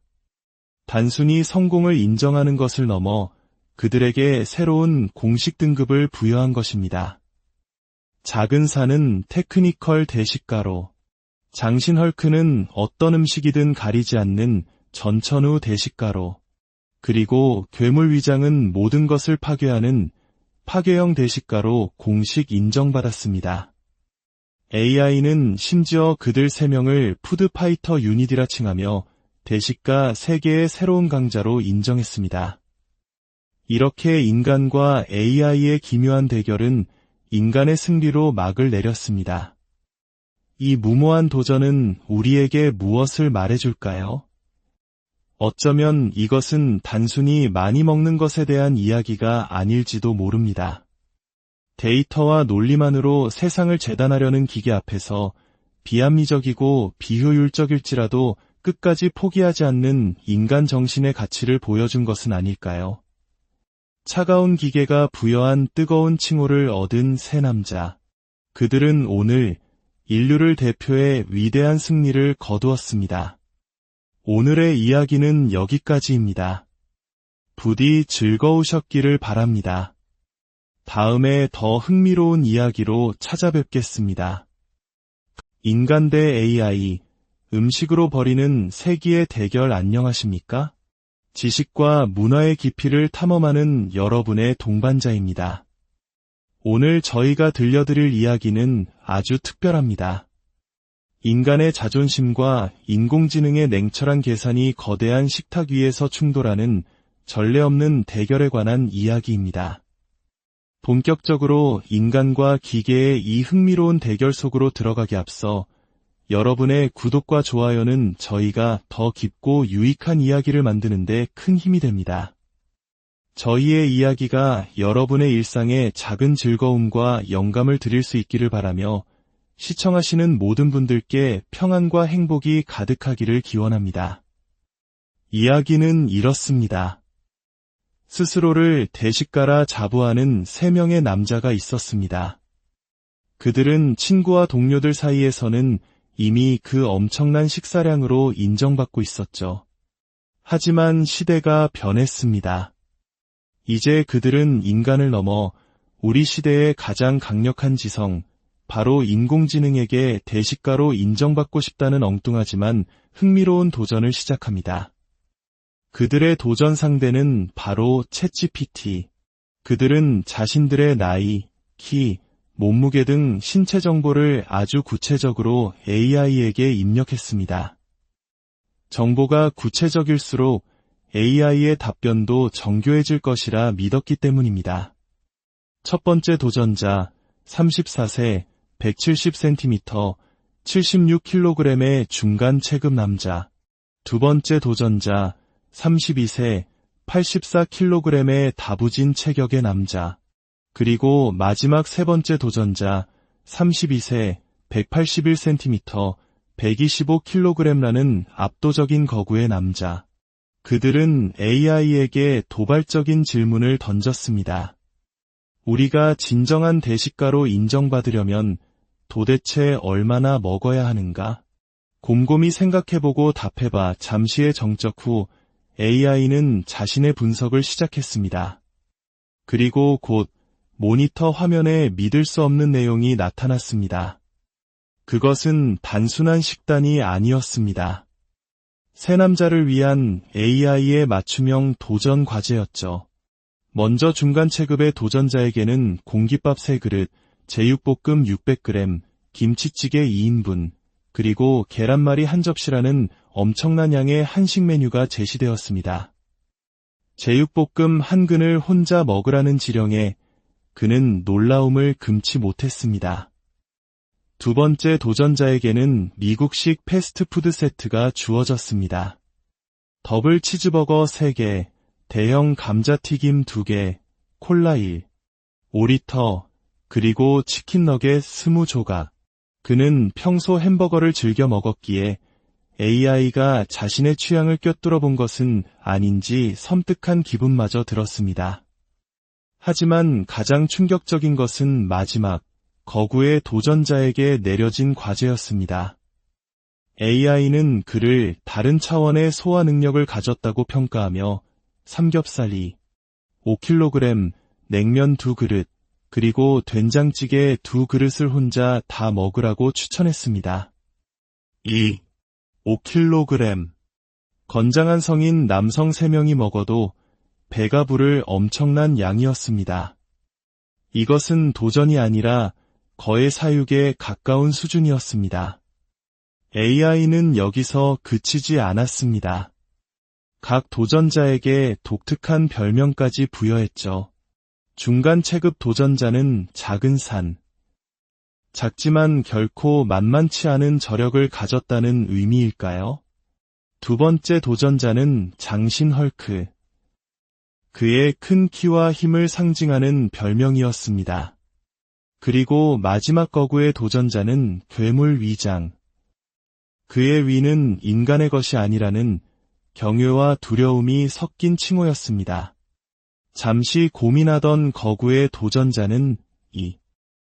단순히 성공을 인정하는 것을 넘어 그들에게 새로운 공식 등급을 부여한 것입니다. 작은 산은 테크니컬 대식가로, 장신 헐크는 어떤 음식이든 가리지 않는 전천후 대식가로, 그리고 괴물 위장은 모든 것을 파괴하는 파괴형 대식가로 공식 인정받았습니다. AI는 심지어 그들 3명을 푸드파이터 유닛이라 칭하며 대식가 세계의 새로운 강자로 인정했습니다. 이렇게 인간과 AI의 기묘한 대결은 인간의 승리로 막을 내렸습니다. 이 무모한 도전은 우리에게 무엇을 말해줄까요? 어쩌면 이것은 단순히 많이 먹는 것에 대한 이야기가 아닐지도 모릅니다. 데이터와 논리만으로 세상을 재단하려는 기계 앞에서 비합리적이고 비효율적일지라도 끝까지 포기하지 않는 인간 정신의 가치를 보여준 것은 아닐까요? 차가운 기계가 부여한 뜨거운 칭호를 얻은 세 남자. 그들은 오늘 인류를 대표해 위대한 승리를 거두었습니다. 오늘의 이야기는 여기까지입니다. 부디 즐거우셨기를 바랍니다. 다음에 더 흥미로운 이야기로 찾아뵙겠습니다. 인간 대 AI, 음식으로 벌이는 세기의 대결 안녕하십니까? 지식과 문화의 깊이를 탐험하는 여러분의 동반자입니다. 오늘 저희가 들려드릴 이야기는 아주 특별합니다. 인간의 자존심과 인공지능의 냉철한 계산이 거대한 식탁 위에서 충돌하는 전례 없는 대결에 관한 이야기입니다. 본격적으로 인간과 기계의 이 흥미로운 대결 속으로 들어가기 앞서 여러분의 구독과 좋아요는 저희가 더 깊고 유익한 이야기를 만드는 데 큰 힘이 됩니다. 저희의 이야기가 여러분의 일상에 작은 즐거움과 영감을 드릴 수 있기를 바라며 시청하시는 모든 분들께 평안과 행복이 가득하기를 기원합니다. 이야기는 이렇습니다. 스스로를 대식가라 자부하는 3명의 남자가 있었습니다. 그들은 친구와 동료들 사이에서는 이미 그 엄청난 식사량으로 인정받고 있었죠. 하지만 시대가 변했습니다. 이제 그들은 인간을 넘어 우리 시대의 가장 강력한 지성, 바로 인공지능에게 대식가로 인정받고 싶다는 엉뚱하지만 흥미로운 도전을 시작합니다. 그들의 도전 상대는 바로 챗GPT. 그들은 자신들의 나이, 키, 몸무게 등 신체 정보를 아주 구체적으로 AI에게 입력했습니다. 정보가 구체적일수록 AI의 답변도 정교해질 것이라 믿었기 때문입니다. 첫 번째 도전자, 34세, 170cm, 76kg의 중간 체급 남자. 두 번째 도전자, 32세, 84kg의 다부진 체격의 남자. 그리고 마지막 세 번째 도전자, 32세, 181cm, 125kg라는 압도적인 거구의 남자. 그들은 AI에게 도발적인 질문을 던졌습니다. 우리가 진정한 대식가로 인정받으려면 도대체 얼마나 먹어야 하는가? 곰곰이 생각해보고 답해봐. 잠시의 정적 후 AI는 자신의 분석을 시작했습니다. 그리고 곧 모니터 화면에 믿을 수 없는 내용이 나타났습니다. 그것은 단순한 식단이 아니었습니다. 세 남자를 위한 AI의 맞춤형 도전 과제였죠. 먼저 중간 체급의 도전자에게는 공깃밥 3그릇, 제육볶음 600g, 김치찌개 2인분, 그리고 계란말이 한 접시라는 엄청난 양의 한식 메뉴가 제시되었습니다. 제육볶음 한 근을 혼자 먹으라는 지령에 그는 놀라움을 금치 못했습니다. 두 번째 도전자에게는 미국식 패스트푸드 세트가 주어졌습니다. 더블 치즈버거 3개, 대형 감자튀김 2개, 콜라 1, 5리터, 그리고 치킨 너겟 20조각. 그는 평소 햄버거를 즐겨 먹었기에 AI가 자신의 취향을 꿰뚫어 본 것은 아닌지 섬뜩한 기분마저 들었습니다. 하지만 가장 충격적인 것은 마지막, 거구의 도전자에게 내려진 과제였습니다. AI는 그를 다른 차원의 소화 능력을 가졌다고 평가하며 삼겹살 2, 5kg, 냉면 2그릇, 그리고 된장찌개 2그릇을 혼자 다 먹으라고 추천했습니다. 2, 5kg. 건장한 성인 남성 3명이 먹어도 배가 부를 엄청난 양이었습니다. 이것은 도전이 아니라 거의 사육에 가까운 수준이었습니다. AI는 여기서 그치지 않았습니다. 각 도전자에게 독특한 별명까지 부여했죠. 중간 체급 도전자는 작은 산. 작지만 결코 만만치 않은 저력을 가졌다는 의미일까요? 두 번째 도전자는 장신 헐크. 그의 큰 키와 힘을 상징하는 별명이었습니다. 그리고 마지막 거구의 도전자는 괴물 위장. 그의 위는 인간의 것이 아니라는 경외와 두려움이 섞인 칭호였습니다. 잠시 고민하던 거구의 도전자는 이